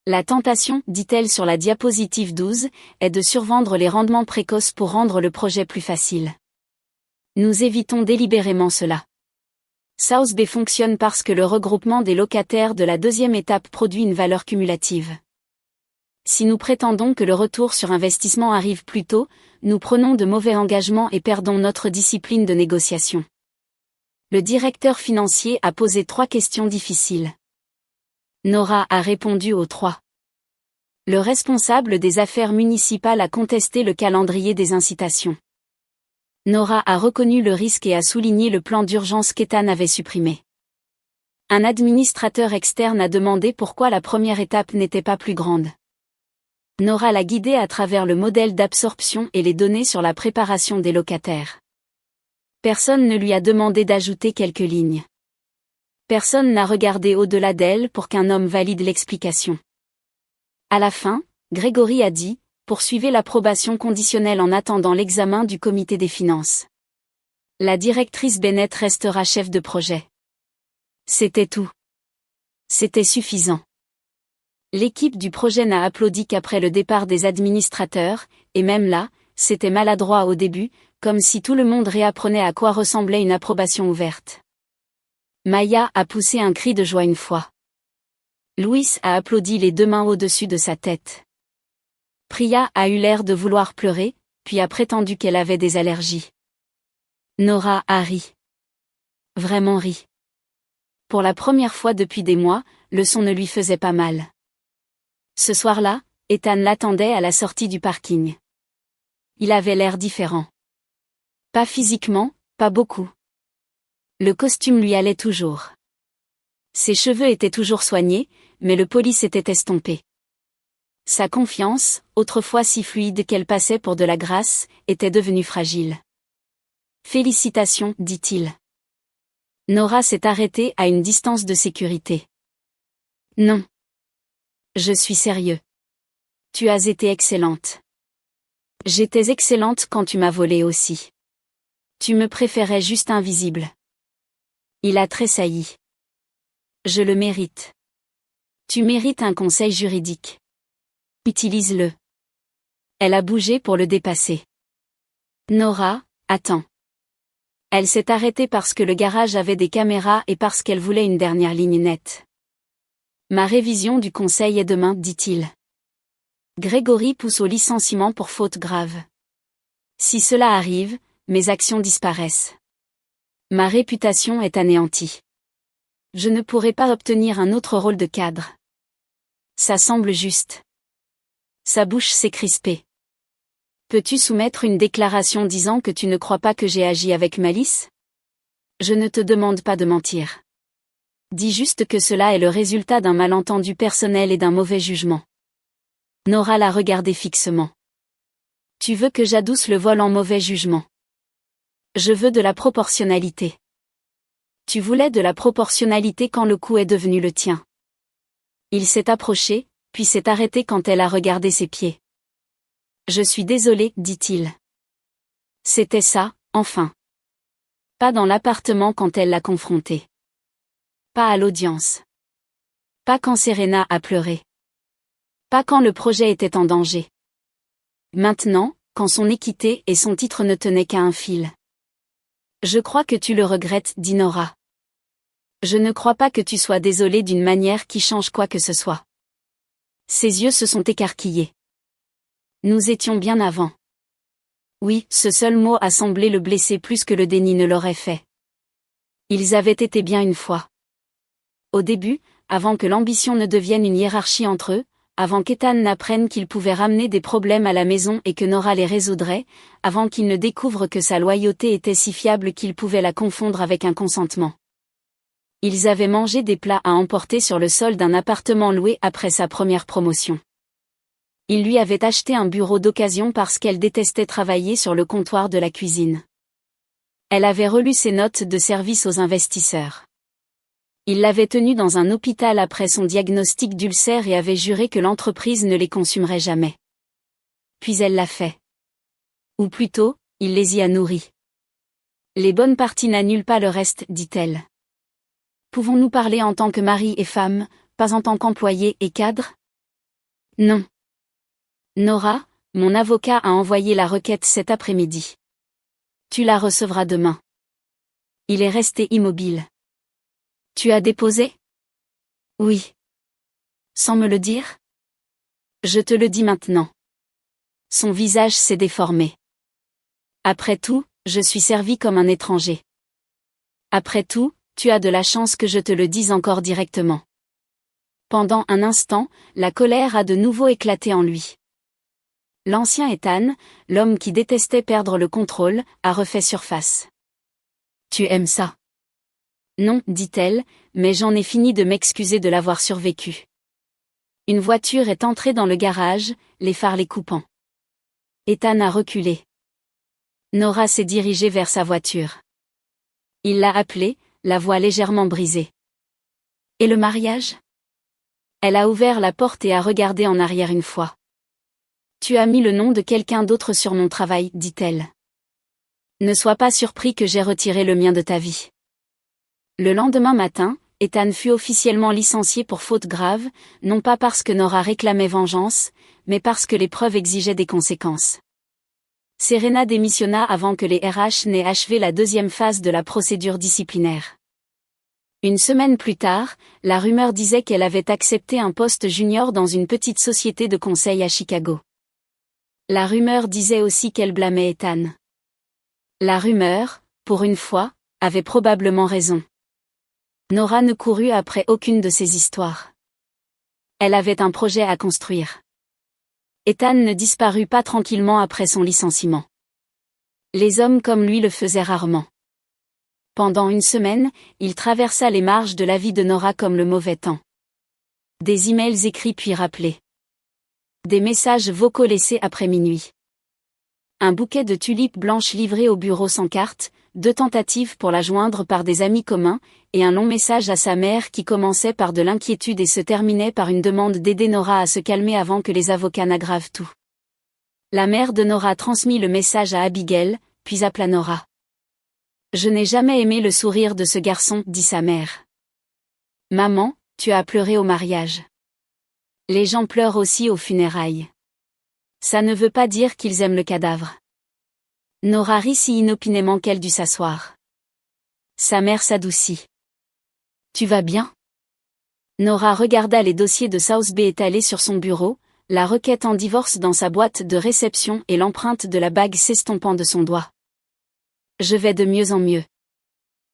La tentation, dit-elle sur la diapositive 12, est de survendre les rendements précoces pour rendre le projet plus facile. Nous évitons délibérément cela. South Bay fonctionne parce que le regroupement des locataires de la deuxième étape produit une valeur cumulative. Si nous prétendons que le retour sur investissement arrive plus tôt, nous prenons de mauvais engagements et perdons notre discipline de négociation. Le directeur financier a posé 3 questions difficiles. Nora a répondu aux 3. Le responsable des affaires municipales a contesté le calendrier des incitations. Nora a reconnu le risque et a souligné le plan d'urgence qu'Ethan avait supprimé. Un administrateur externe a demandé pourquoi la première étape n'était pas plus grande. Nora l'a guidé à travers le modèle d'absorption et les données sur la préparation des locataires. Personne ne lui a demandé d'ajouter quelques lignes. Personne n'a regardé au-delà d'elle pour qu'un homme valide l'explication. À la fin, Grégory a dit, poursuivez l'approbation conditionnelle en attendant l'examen du comité des finances. La directrice Bennett restera chef de projet. C'était tout. C'était suffisant. L'équipe du projet n'a applaudi qu'après le départ des administrateurs, et même là, c'était maladroit au début, comme si tout le monde réapprenait à quoi ressemblait une approbation ouverte. Maya a poussé un cri de joie une fois. Louis a applaudi les 2 mains au-dessus de sa tête. Priya a eu l'air de vouloir pleurer, puis a prétendu qu'elle avait des allergies. Nora a ri. Vraiment ri. Pour la première fois depuis des mois, le son ne lui faisait pas mal. Ce soir-là, Ethan l'attendait à la sortie du parking. Il avait l'air différent. Pas physiquement, pas beaucoup. Le costume lui allait toujours. Ses cheveux étaient toujours soignés, mais le poli s'était estompé. Sa confiance, autrefois si fluide qu'elle passait pour de la grâce, était devenue fragile. Félicitations, dit-il. Nora s'est arrêtée à une distance de sécurité. Non. Je suis sérieux. Tu as été excellente. J'étais excellente quand tu m'as volé aussi. Tu me préférais juste invisible. Il a tressailli. Je le mérite. Tu mérites un conseil juridique. Utilise-le. Elle a bougé pour le dépasser. Nora, attends. Elle s'est arrêtée parce que le garage avait des caméras et parce qu'elle voulait une dernière ligne nette. Ma révision du conseil est demain, dit-il. Grégory pousse au licenciement pour faute grave. Si cela arrive, mes actions disparaissent. Ma réputation est anéantie. Je ne pourrai pas obtenir un autre rôle de cadre. Ça semble juste. Sa bouche s'est crispée. Peux-tu soumettre une déclaration disant que tu ne crois pas que j'ai agi avec malice? Je ne te demande pas de mentir. Dis juste que cela est le résultat d'un malentendu personnel et d'un mauvais jugement. Nora l'a regardé fixement. Tu veux que j'adouce le vol en mauvais jugement? Je veux de la proportionnalité. Tu voulais de la proportionnalité quand le coup est devenu le tien. Il s'est approché, puis s'est arrêté quand elle a regardé ses pieds. Je suis désolé, dit-il. C'était ça, enfin. Pas dans l'appartement quand elle l'a confronté. Pas à l'audience. Pas quand Serena a pleuré. Pas quand le projet était en danger. Maintenant, quand son équité et son titre ne tenaient qu'à un fil. Je crois que tu le regrettes, dit Nora. Je ne crois pas que tu sois désolé d'une manière qui change quoi que ce soit. Ses yeux se sont écarquillés. Nous étions bien avant. Oui, ce seul mot a semblé le blesser plus que le déni ne l'aurait fait. Ils avaient été bien une fois. Au début, avant que l'ambition ne devienne une hiérarchie entre eux, avant qu'Ethan n'apprenne qu'il pouvait ramener des problèmes à la maison et que Nora les résoudrait, avant qu'il ne découvre que sa loyauté était si fiable qu'il pouvait la confondre avec un consentement. Ils avaient mangé des plats à emporter sur le sol d'un appartement loué après sa première promotion. Il lui avait acheté un bureau d'occasion parce qu'elle détestait travailler sur le comptoir de la cuisine. Elle avait relu ses notes de service aux investisseurs. Il l'avait tenue dans un hôpital après son diagnostic d'ulcère et avait juré que l'entreprise ne les consumerait jamais. Puis elle l'a fait. Ou plutôt, il les y a nourris. Les bonnes parties n'annulent pas le reste, dit-elle. Pouvons-nous parler en tant que mari et femme, pas en tant qu'employé et cadre? Non. Nora, mon avocat a envoyé la requête cet après-midi. Tu la recevras demain. Il est resté immobile. Tu as déposé? Oui. Sans me le dire? Je te le dis maintenant. Son visage s'est déformé. Après tout, je suis servi comme un étranger. Après tout, tu as de la chance que je te le dise encore directement. Pendant un instant, la colère a de nouveau éclaté en lui. L'ancien Ethan, l'homme qui détestait perdre le contrôle, a refait surface. Tu aimes ça? Non, dit-elle, mais j'en ai fini de m'excuser de l'avoir survécu. Une voiture est entrée dans le garage, les phares les coupant. Ethan a reculé. Nora s'est dirigée vers sa voiture. Il l'a appelée, la voix légèrement brisée. Et le mariage? Elle a ouvert la porte et a regardé en arrière une fois. Tu as mis le nom de quelqu'un d'autre sur mon travail, dit-elle. Ne sois pas surpris que j'ai retiré le mien de ta vie. Le lendemain matin, Ethan fut officiellement licencié pour faute grave, non pas parce que Nora réclamait vengeance, mais parce que les preuves exigeaient des conséquences. Serena démissionna avant que les RH n'aient achevé la deuxième phase de la procédure disciplinaire. Une semaine plus tard, la rumeur disait qu'elle avait accepté un poste junior dans une petite société de conseil à Chicago. La rumeur disait aussi qu'elle blâmait Ethan. La rumeur, pour une fois, avait probablement raison. Nora ne courut après aucune de ces histoires. Elle avait un projet à construire. Ethan ne disparut pas tranquillement après son licenciement. Les hommes comme lui le faisaient rarement. Pendant une semaine, il traversa les marges de la vie de Nora comme le mauvais temps. Des emails écrits puis rappelés. Des messages vocaux laissés après minuit. Un bouquet de tulipes blanches livré au bureau sans carte, 2 tentatives pour la joindre par des amis communs, et un long message à sa mère qui commençait par de l'inquiétude et se terminait par une demande d'aider Nora à se calmer avant que les avocats n'aggravent tout. La mère de Nora transmit le message à Abigail, puis appela Nora. « Je n'ai jamais aimé le sourire de ce garçon, dit sa mère. Maman, tu as pleuré au mariage. Les gens pleurent aussi aux funérailles. Ça ne veut pas dire qu'ils aiment le cadavre. » Nora rit si inopinément qu'elle dut s'asseoir. Sa mère s'adoucit. « Tu vas bien ?» Nora regarda les dossiers de South Bay étalés sur son bureau, la requête en divorce dans sa boîte de réception et l'empreinte de la bague s'estompant de son doigt. « Je vais de mieux en mieux. »«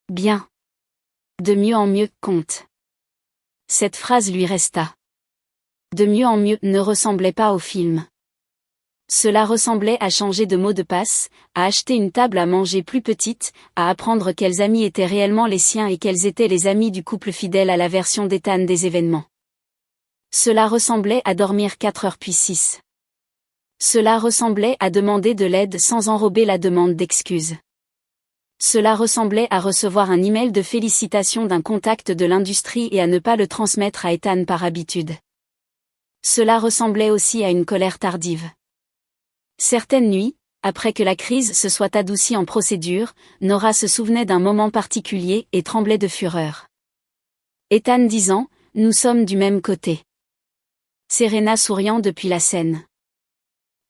Bien. De mieux en mieux, compte. » Cette phrase lui resta. De mieux en mieux ne ressemblait pas au film. Cela ressemblait à changer de mot de passe, à acheter une table à manger plus petite, à apprendre quels amis étaient réellement les siens et quels étaient les amis du couple fidèle à la version d'Ethan des événements. Cela ressemblait à dormir 4 heures puis 6. Cela ressemblait à demander de l'aide sans enrober la demande d'excuses. Cela ressemblait à recevoir un email de félicitations d'un contact de l'industrie et à ne pas le transmettre à Ethan par habitude. Cela ressemblait aussi à une colère tardive. Certaines nuits, après que la crise se soit adoucie en procédure, Nora se souvenait d'un moment particulier et tremblait de fureur. Ethan disant « Nous sommes du même côté ». Serena souriant depuis la scène.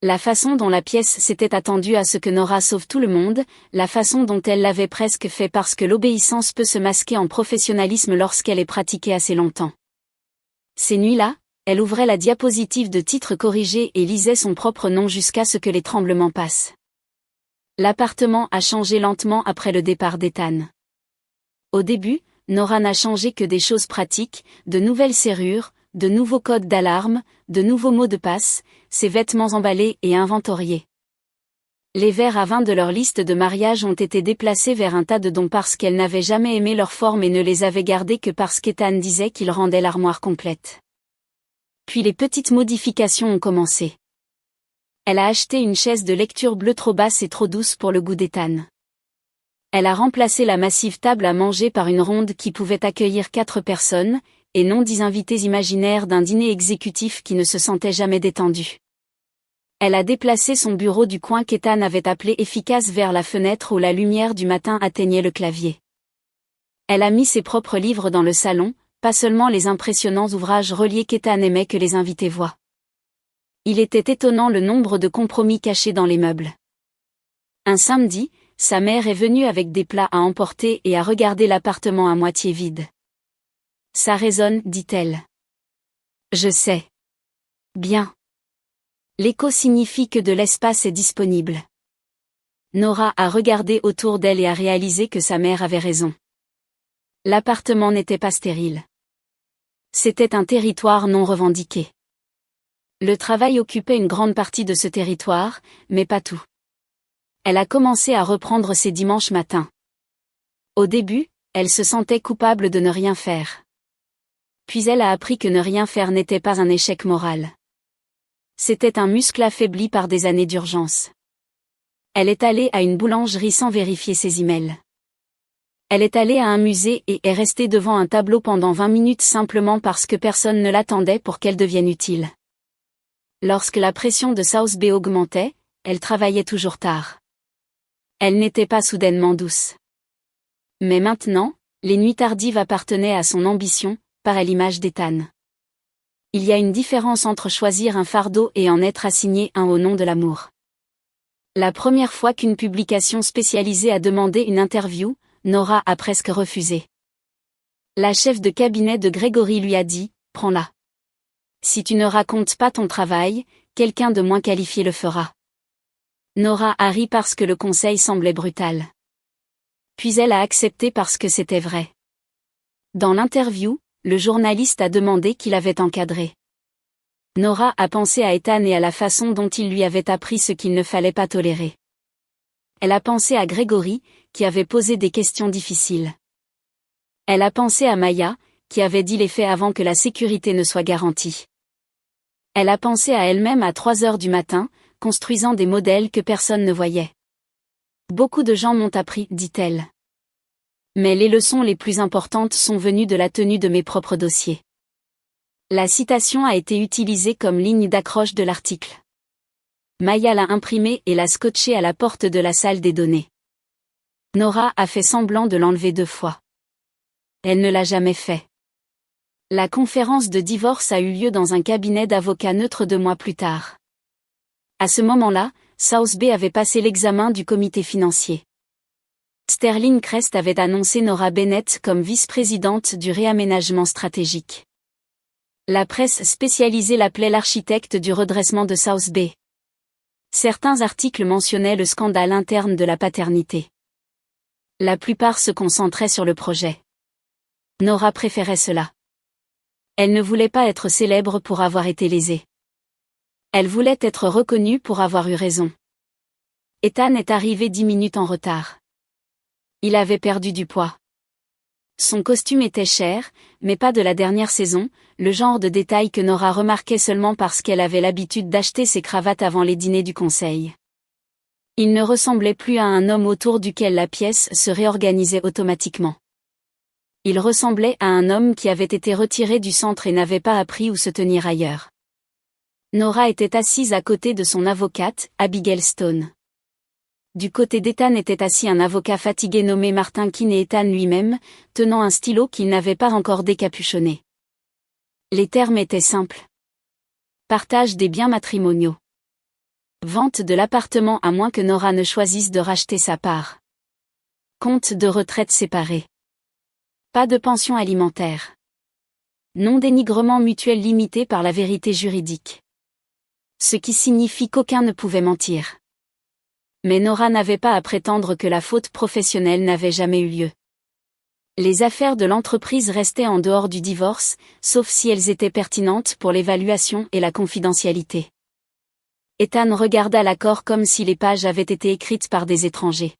La façon dont la pièce s'était attendue à ce que Nora sauve tout le monde, la façon dont elle l'avait presque fait parce que l'obéissance peut se masquer en professionnalisme lorsqu'elle est pratiquée assez longtemps. Ces nuits-là, Elle ouvrait la diapositive de titre corrigé et lisait son propre nom jusqu'à ce que les tremblements passent. L'appartement a changé lentement après le départ d'Ethan. Au début, Nora n'a changé que des choses pratiques, de nouvelles serrures, de nouveaux codes d'alarme, de nouveaux mots de passe, ses vêtements emballés et inventoriés. Les verres à vin de leur liste de mariage ont été déplacés vers un tas de dons parce qu'elle n'avait jamais aimé leur forme et ne les avait gardés que parce qu'Ethan disait qu'il rendait l'armoire complète. Puis les petites modifications ont commencé. Elle a acheté une chaise de lecture bleue trop basse et trop douce pour le goût d'Ethan. Elle a remplacé la massive table à manger par une ronde qui pouvait accueillir 4 personnes, et non 10 invités imaginaires d'un dîner exécutif qui ne se sentait jamais détendu. Elle a déplacé son bureau du coin qu'Ethan avait appelé efficace vers la fenêtre où la lumière du matin atteignait le clavier. Elle a mis ses propres livres dans le salon, pas seulement les impressionnants ouvrages reliés qu'Ethan aimait que les invités voient. Il était étonnant le nombre de compromis cachés dans les meubles. Un samedi, sa mère est venue avec des plats à emporter et a regardé l'appartement à moitié vide. Ça résonne, dit-elle. Je sais. Bien. L'écho signifie que de l'espace est disponible. Nora a regardé autour d'elle et a réalisé que sa mère avait raison. L'appartement n'était pas stérile. C'était un territoire non revendiqué. Le travail occupait une grande partie de ce territoire, mais pas tout. Elle a commencé à reprendre ses dimanches matins. Au début, elle se sentait coupable de ne rien faire. Puis elle a appris que ne rien faire n'était pas un échec moral. C'était un muscle affaibli par des années d'urgence. Elle est allée à une boulangerie sans vérifier ses emails. Elle est allée à un musée et est restée devant un tableau pendant 20 minutes simplement parce que personne ne l'attendait pour qu'elle devienne utile. Lorsque la pression de South Bay augmentait, elle travaillait toujours tard. Elle n'était pas soudainement douce. Mais maintenant, les nuits tardives appartenaient à son ambition, par l'image d'Ethan. Il y a une différence entre choisir un fardeau et en être assigné un au nom de l'amour. La première fois qu'une publication spécialisée a demandé une interview, Nora a presque refusé. La chef de cabinet de Gregory lui a dit « Prends-la. Si tu ne racontes pas ton travail, quelqu'un de moins qualifié le fera. » Nora a ri parce que le conseil semblait brutal. Puis elle a accepté parce que c'était vrai. Dans l'interview, le journaliste a demandé qui l'avait encadré. Nora a pensé à Ethan et à la façon dont il lui avait appris ce qu'il ne fallait pas tolérer. Elle a pensé à Gregory, qui avait posé des questions difficiles. Elle a pensé à Maya, qui avait dit les faits avant que la sécurité ne soit garantie. Elle a pensé à elle-même à 3 heures du matin, construisant des modèles que personne ne voyait. Beaucoup de gens m'ont appris, dit-elle. Mais les leçons les plus importantes sont venues de la tenue de mes propres dossiers. La citation a été utilisée comme ligne d'accroche de l'article. Maya l'a imprimée et l'a scotchée à la porte de la salle des données. Nora a fait semblant de l'enlever 2 fois. Elle ne l'a jamais fait. La conférence de divorce a eu lieu dans un cabinet d'avocats neutre 2 mois plus tard. À ce moment-là, South Bay avait passé l'examen du comité financier. Sterling Crest avait annoncé Nora Bennett comme vice-présidente du réaménagement stratégique. La presse spécialisée l'appelait l'architecte du redressement de South Bay. Certains articles mentionnaient le scandale interne de la paternité. La plupart se concentraient sur le projet. Nora préférait cela. Elle ne voulait pas être célèbre pour avoir été lésée. Elle voulait être reconnue pour avoir eu raison. Ethan est arrivé 10 minutes en retard. Il avait perdu du poids. Son costume était cher, mais pas de la dernière saison, le genre de détail que Nora remarquait seulement parce qu'elle avait l'habitude d'acheter ses cravates avant les dîners du conseil. Il ne ressemblait plus à un homme autour duquel la pièce se réorganisait automatiquement. Il ressemblait à un homme qui avait été retiré du centre et n'avait pas appris où se tenir ailleurs. Nora était assise à côté de son avocate, Abigail Stone. Du côté d'Ethan était assis un avocat fatigué nommé Martin Keane et Ethan lui-même, tenant un stylo qu'il n'avait pas encore décapuchonné. Les termes étaient simples. Partage des biens matrimoniaux. Vente de l'appartement à moins que Nora ne choisisse de racheter sa part. Compte de retraite séparé. Pas de pension alimentaire. Non-dénigrement mutuel limité par la vérité juridique. Ce qui signifie qu'aucun ne pouvait mentir. Mais Nora n'avait pas à prétendre que la faute professionnelle n'avait jamais eu lieu. Les affaires de l'entreprise restaient en dehors du divorce, sauf si elles étaient pertinentes pour l'évaluation et la confidentialité. Ethan regarda l'accord comme si les pages avaient été écrites par des étrangers.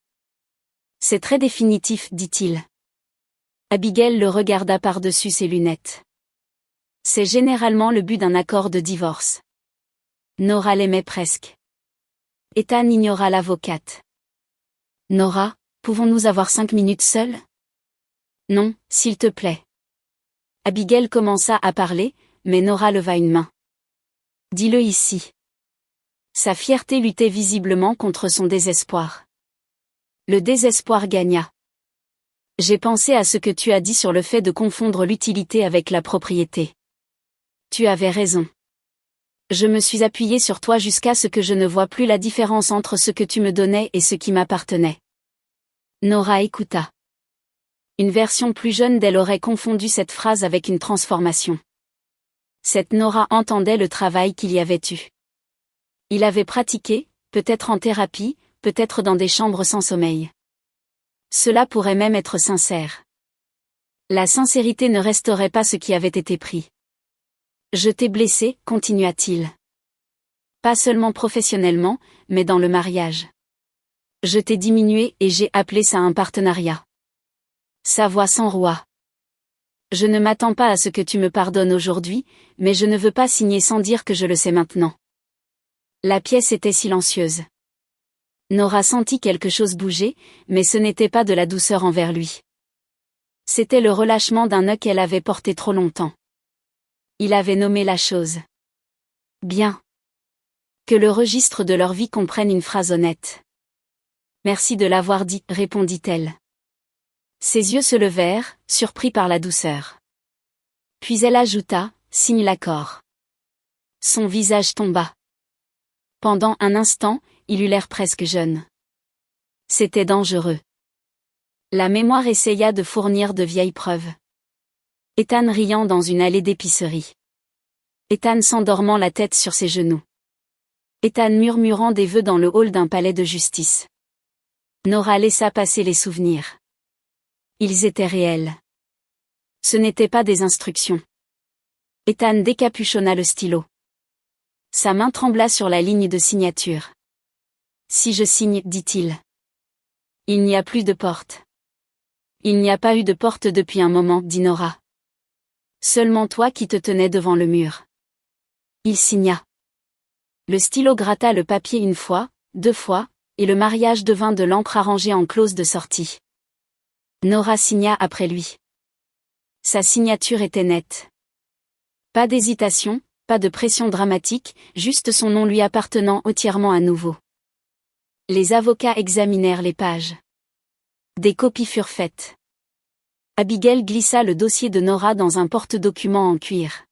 C'est très définitif, dit-il. Abigail le regarda par-dessus ses lunettes. C'est généralement le but d'un accord de divorce. Nora l'aimait presque. Ethan ignora l'avocate. Nora, pouvons-nous avoir 5 minutes seuls? Non, s'il te plaît. Abigail commença à parler, mais Nora leva une main. Dis-le ici. Sa fierté luttait visiblement contre son désespoir. Le désespoir gagna. J'ai pensé à ce que tu as dit sur le fait de confondre l'utilité avec la propriété. Tu avais raison. Je me suis appuyé sur toi jusqu'à ce que je ne voie plus la différence entre ce que tu me donnais et ce qui m'appartenait. Nora écouta. Une version plus jeune d'elle aurait confondu cette phrase avec une transformation. Cette Nora entendait le travail qu'il y avait eu. Il avait pratiqué, peut-être en thérapie, peut-être dans des chambres sans sommeil. Cela pourrait même être sincère. La sincérité ne resterait pas ce qui avait été pris. Je t'ai blessé, continua-t-il. Pas seulement professionnellement, mais dans le mariage. Je t'ai diminué et j'ai appelé ça un partenariat. Sa voix s'enroua. Je ne m'attends pas à ce que tu me pardonnes aujourd'hui, mais je ne veux pas signer sans dire que je le sais maintenant. La pièce était silencieuse. Nora sentit quelque chose bouger, mais ce n'était pas de la douceur envers lui. C'était le relâchement d'un nœud qu'elle avait porté trop longtemps. Il avait nommé la chose. Bien. Que le registre de leur vie comprenne une phrase honnête. Merci de l'avoir dit, répondit-elle. Ses yeux se levèrent, surpris par la douceur. Puis elle ajouta, signe l'accord. Son visage tomba. Pendant un instant, il eut l'air presque jeune. C'était dangereux. La mémoire essaya de fournir de vieilles preuves. Ethan riant dans une allée d'épicerie. Ethan s'endormant la tête sur ses genoux. Ethan murmurant des vœux dans le hall d'un palais de justice. Nora laissa passer les souvenirs. Ils étaient réels. Ce n'étaient pas des instructions. Ethan décapuchonna le stylo. Sa main trembla sur la ligne de signature. Si je signe, dit-il. Il n'y a plus de porte. Il n'y a pas eu de porte depuis un moment, dit Nora. Seulement toi qui te tenais devant le mur. Il signa. Le stylo gratta le papier une fois, 2 fois, et le mariage devint de l'encre arrangée en clause de sortie. Nora signa après lui. Sa signature était nette. Pas d'hésitation, pas de pression dramatique, juste son nom lui appartenant entièrement à nouveau. Les avocats examinèrent les pages. Des copies furent faites. Abigail glissa le dossier de Nora dans un porte-documents en cuir.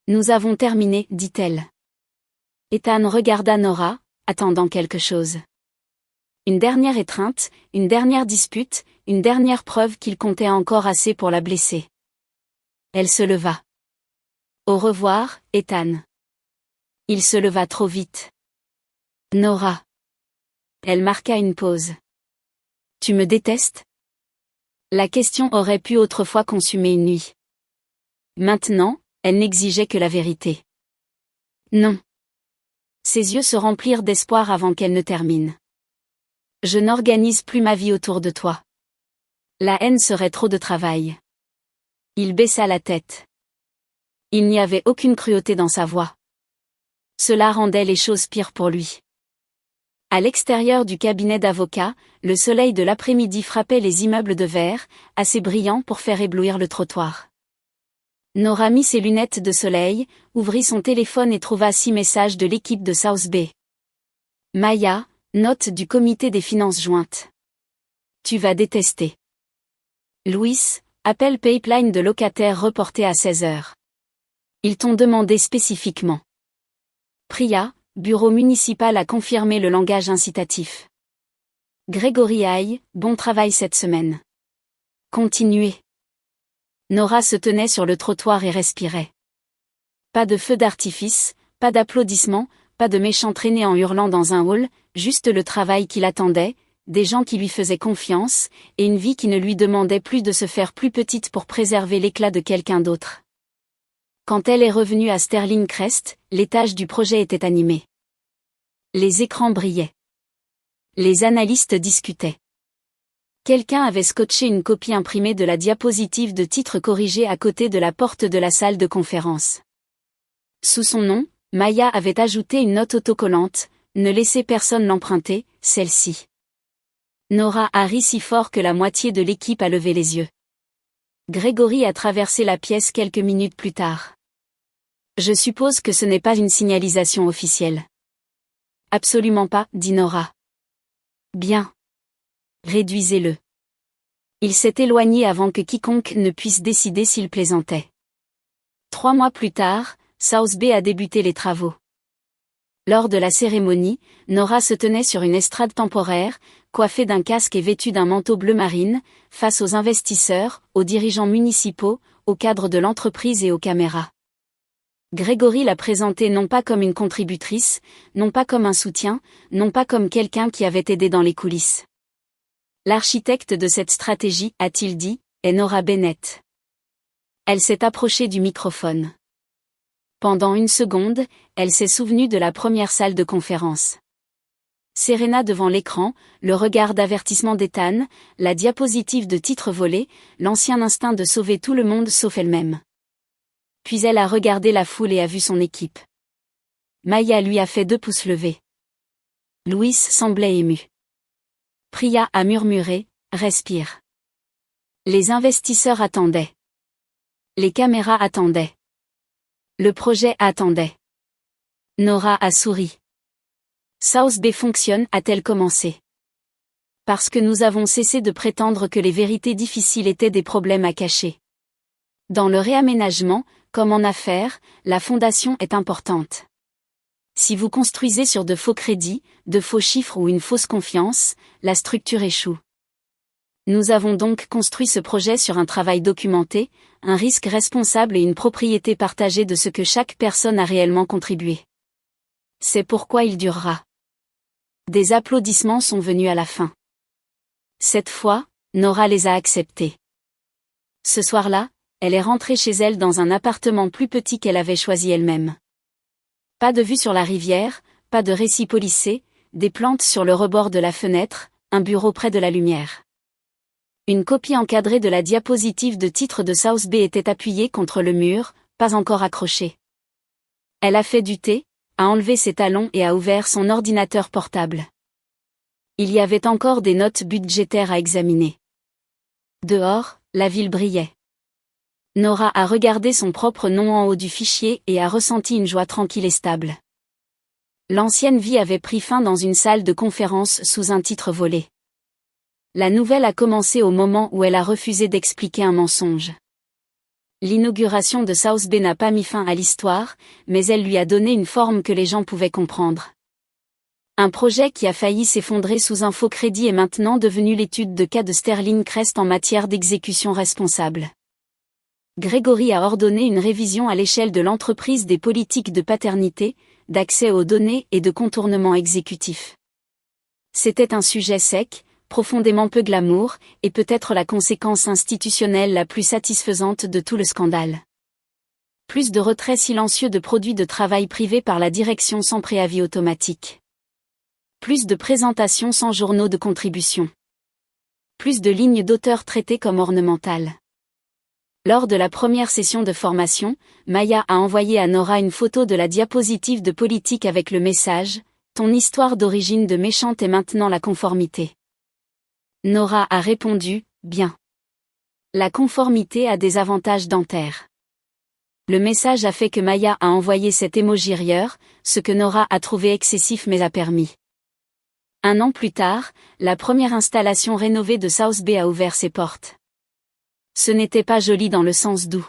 Nous avons terminé, dit-elle. Ethan regarda Nora, attendant quelque chose. Une dernière étreinte, une dernière dispute, une dernière preuve qu'il comptait encore assez pour la blesser. Elle se leva. Au revoir, Ethan. Il se leva trop vite. Nora. Elle marqua une pause. Tu me détestes? La question aurait pu autrefois consumer une nuit. Maintenant, elle n'exigeait que la vérité. Non. Ses yeux se remplirent d'espoir avant qu'elle ne termine. Je n'organise plus ma vie autour de toi. La haine serait trop de travail. Il baissa la tête. Il n'y avait aucune cruauté dans sa voix. Cela rendait les choses pires pour lui. À l'extérieur du cabinet d'avocat, le soleil de l'après-midi frappait les immeubles de verre, assez brillants pour faire éblouir le trottoir. Nora mit ses lunettes de soleil, ouvrit son téléphone et trouva 6 messages de l'équipe de South Bay. Maya, note du comité des finances jointes. Tu vas détester. Louis, appel pipeline de locataires reporté à 16 heures. Ils t'ont demandé spécifiquement. Priya, bureau municipal a confirmé le langage incitatif. Grégory Haye, bon travail cette semaine. Continuez. Nora se tenait sur le trottoir et respirait. Pas de feu d'artifice, pas d'applaudissements, pas de méchants traînés en hurlant dans un hall, juste le travail qui l'attendait, des gens qui lui faisaient confiance, et une vie qui ne lui demandait plus de se faire plus petite pour préserver l'éclat de quelqu'un d'autre. Quand elle est revenue à Sterling Crest, l'étage du projet était animé. Les écrans brillaient. Les analystes discutaient. Quelqu'un avait scotché une copie imprimée de la diapositive de titre corrigée à côté de la porte de la salle de conférence. Sous son nom, Maya avait ajouté une note autocollante, « Ne laissez personne l'emprunter, celle-ci. » Nora a ri si fort que la moitié de l'équipe a levé les yeux. Grégory a traversé la pièce quelques minutes plus tard. « Je suppose que ce n'est pas une signalisation officielle. »« Absolument pas, » dit Nora. « Bien. Réduisez-le. » Il s'est éloigné avant que quiconque ne puisse décider s'il plaisantait. 3 mois plus tard, South Bay a débuté les travaux. Lors de la cérémonie, Nora se tenait sur une estrade temporaire, coiffée d'un casque et vêtue d'un manteau bleu marine, face aux investisseurs, aux dirigeants municipaux, aux cadres de l'entreprise et aux caméras. Grégory l'a présentée non pas comme une contributrice, non pas comme un soutien, non pas comme quelqu'un qui avait aidé dans les coulisses. L'architecte de cette stratégie, a-t-il dit, est Nora Bennett. Elle s'est approchée du microphone. Pendant 1 seconde, elle s'est souvenue de la première salle de conférence. Serena devant l'écran, le regard d'avertissement d'Ethan, la diapositive de titre volé, l'ancien instinct de sauver tout le monde sauf elle-même. Puis elle a regardé la foule et a vu son équipe. Maya lui a fait 2 pouces levés. Louis semblait ému. Priya a murmuré, « Respire. » Les investisseurs attendaient. Les caméras attendaient. Le projet attendait. Nora a souri. South Bay fonctionne, a-t-elle commencé. Parce que nous avons cessé de prétendre que les vérités difficiles étaient des problèmes à cacher. Dans le réaménagement, comme en affaires, la fondation est importante. Si vous construisez sur de faux crédits, de faux chiffres ou une fausse confiance, la structure échoue. Nous avons donc construit ce projet sur un travail documenté, un risque responsable et une propriété partagée de ce que chaque personne a réellement contribué. C'est pourquoi il durera. Des applaudissements sont venus à la fin. Cette fois, Nora les a acceptés. Ce soir-là, elle est rentrée chez elle dans un appartement plus petit qu'elle avait choisi elle-même. Pas de vue sur la rivière, pas de récit policé, des plantes sur le rebord de la fenêtre, un bureau près de la lumière. Une copie encadrée de la diapositive de titre de South Bay était appuyée contre le mur, pas encore accrochée. Elle a fait du thé, a enlevé ses talons et a ouvert son ordinateur portable. Il y avait encore des notes budgétaires à examiner. Dehors, la ville brillait. Nora a regardé son propre nom en haut du fichier et a ressenti une joie tranquille et stable. L'ancienne vie avait pris fin dans une salle de conférence sous un titre volé. La nouvelle a commencé au moment où elle a refusé d'expliquer un mensonge. L'inauguration de South Bay n'a pas mis fin à l'histoire, mais elle lui a donné une forme que les gens pouvaient comprendre. Un projet qui a failli s'effondrer sous un faux crédit est maintenant devenu l'étude de cas de Sterling Crest en matière d'exécution responsable. Grégory a ordonné une révision à l'échelle de l'entreprise des politiques de paternité, d'accès aux données et de contournement exécutif. C'était un sujet sec, profondément peu glamour, et peut-être la conséquence institutionnelle la plus satisfaisante de tout le scandale. Plus de retraits silencieux de produits de travail privés par la direction sans préavis automatique. Plus de présentations sans journaux de contribution. Plus de lignes d'auteur traitées comme ornementales. Lors de la première session de formation, Maya a envoyé à Nora une photo de la diapositive de politique avec le message « Ton histoire d'origine de méchante est maintenant la conformité ». Nora a répondu « Bien. La conformité a des avantages dentaires. » Le message a fait que Maya a envoyé cet émoji rieur, ce que Nora a trouvé excessif mais a permis. 1 an plus tard, la première installation rénovée de South Bay a ouvert ses portes. Ce n'était pas joli dans le sens doux.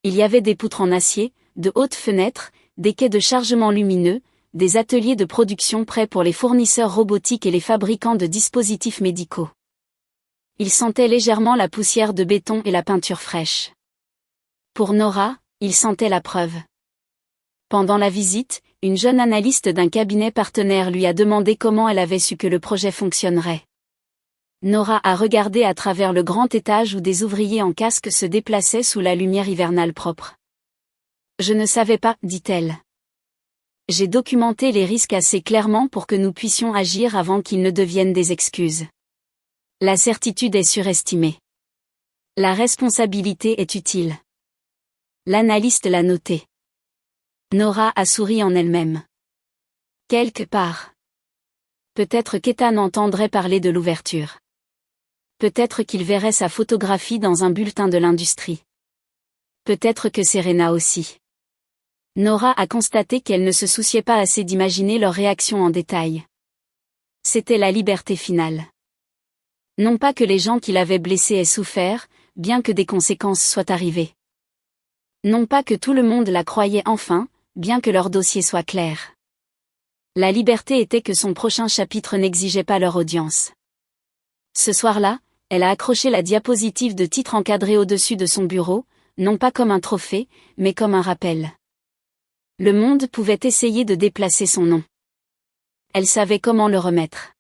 Il y avait des poutres en acier, de hautes fenêtres, des quais de chargement lumineux, des ateliers de production prêts pour les fournisseurs robotiques et les fabricants de dispositifs médicaux. Il sentait légèrement la poussière de béton et la peinture fraîche. Pour Nora, il sentait la preuve. Pendant la visite, une jeune analyste d'un cabinet partenaire lui a demandé comment elle avait su que le projet fonctionnerait. Nora a regardé à travers le grand étage où des ouvriers en casque se déplaçaient sous la lumière hivernale propre. Je ne savais pas, dit-elle. J'ai documenté les risques assez clairement pour que nous puissions agir avant qu'ils ne deviennent des excuses. La certitude est surestimée. La responsabilité est utile. L'analyste l'a noté. Nora a souri en elle-même. Quelque part. Peut-être qu'Ethan entendrait parler de l'ouverture. Peut-être qu'il verrait sa photographie dans un bulletin de l'industrie. Peut-être que Serena aussi. Nora a constaté qu'elle ne se souciait pas assez d'imaginer leur réaction en détail. C'était la liberté finale. Non pas que les gens qui l'avaient blessée aient souffert, bien que des conséquences soient arrivées. Non pas que tout le monde la croyait enfin, bien que leur dossier soit clair. La liberté était que son prochain chapitre n'exigeait pas leur audience. Ce soir-là, elle a accroché la diapositive de titre encadrée au-dessus de son bureau, non pas comme un trophée, mais comme un rappel. Le monde pouvait essayer de déplacer son nom. Elle savait comment le remettre.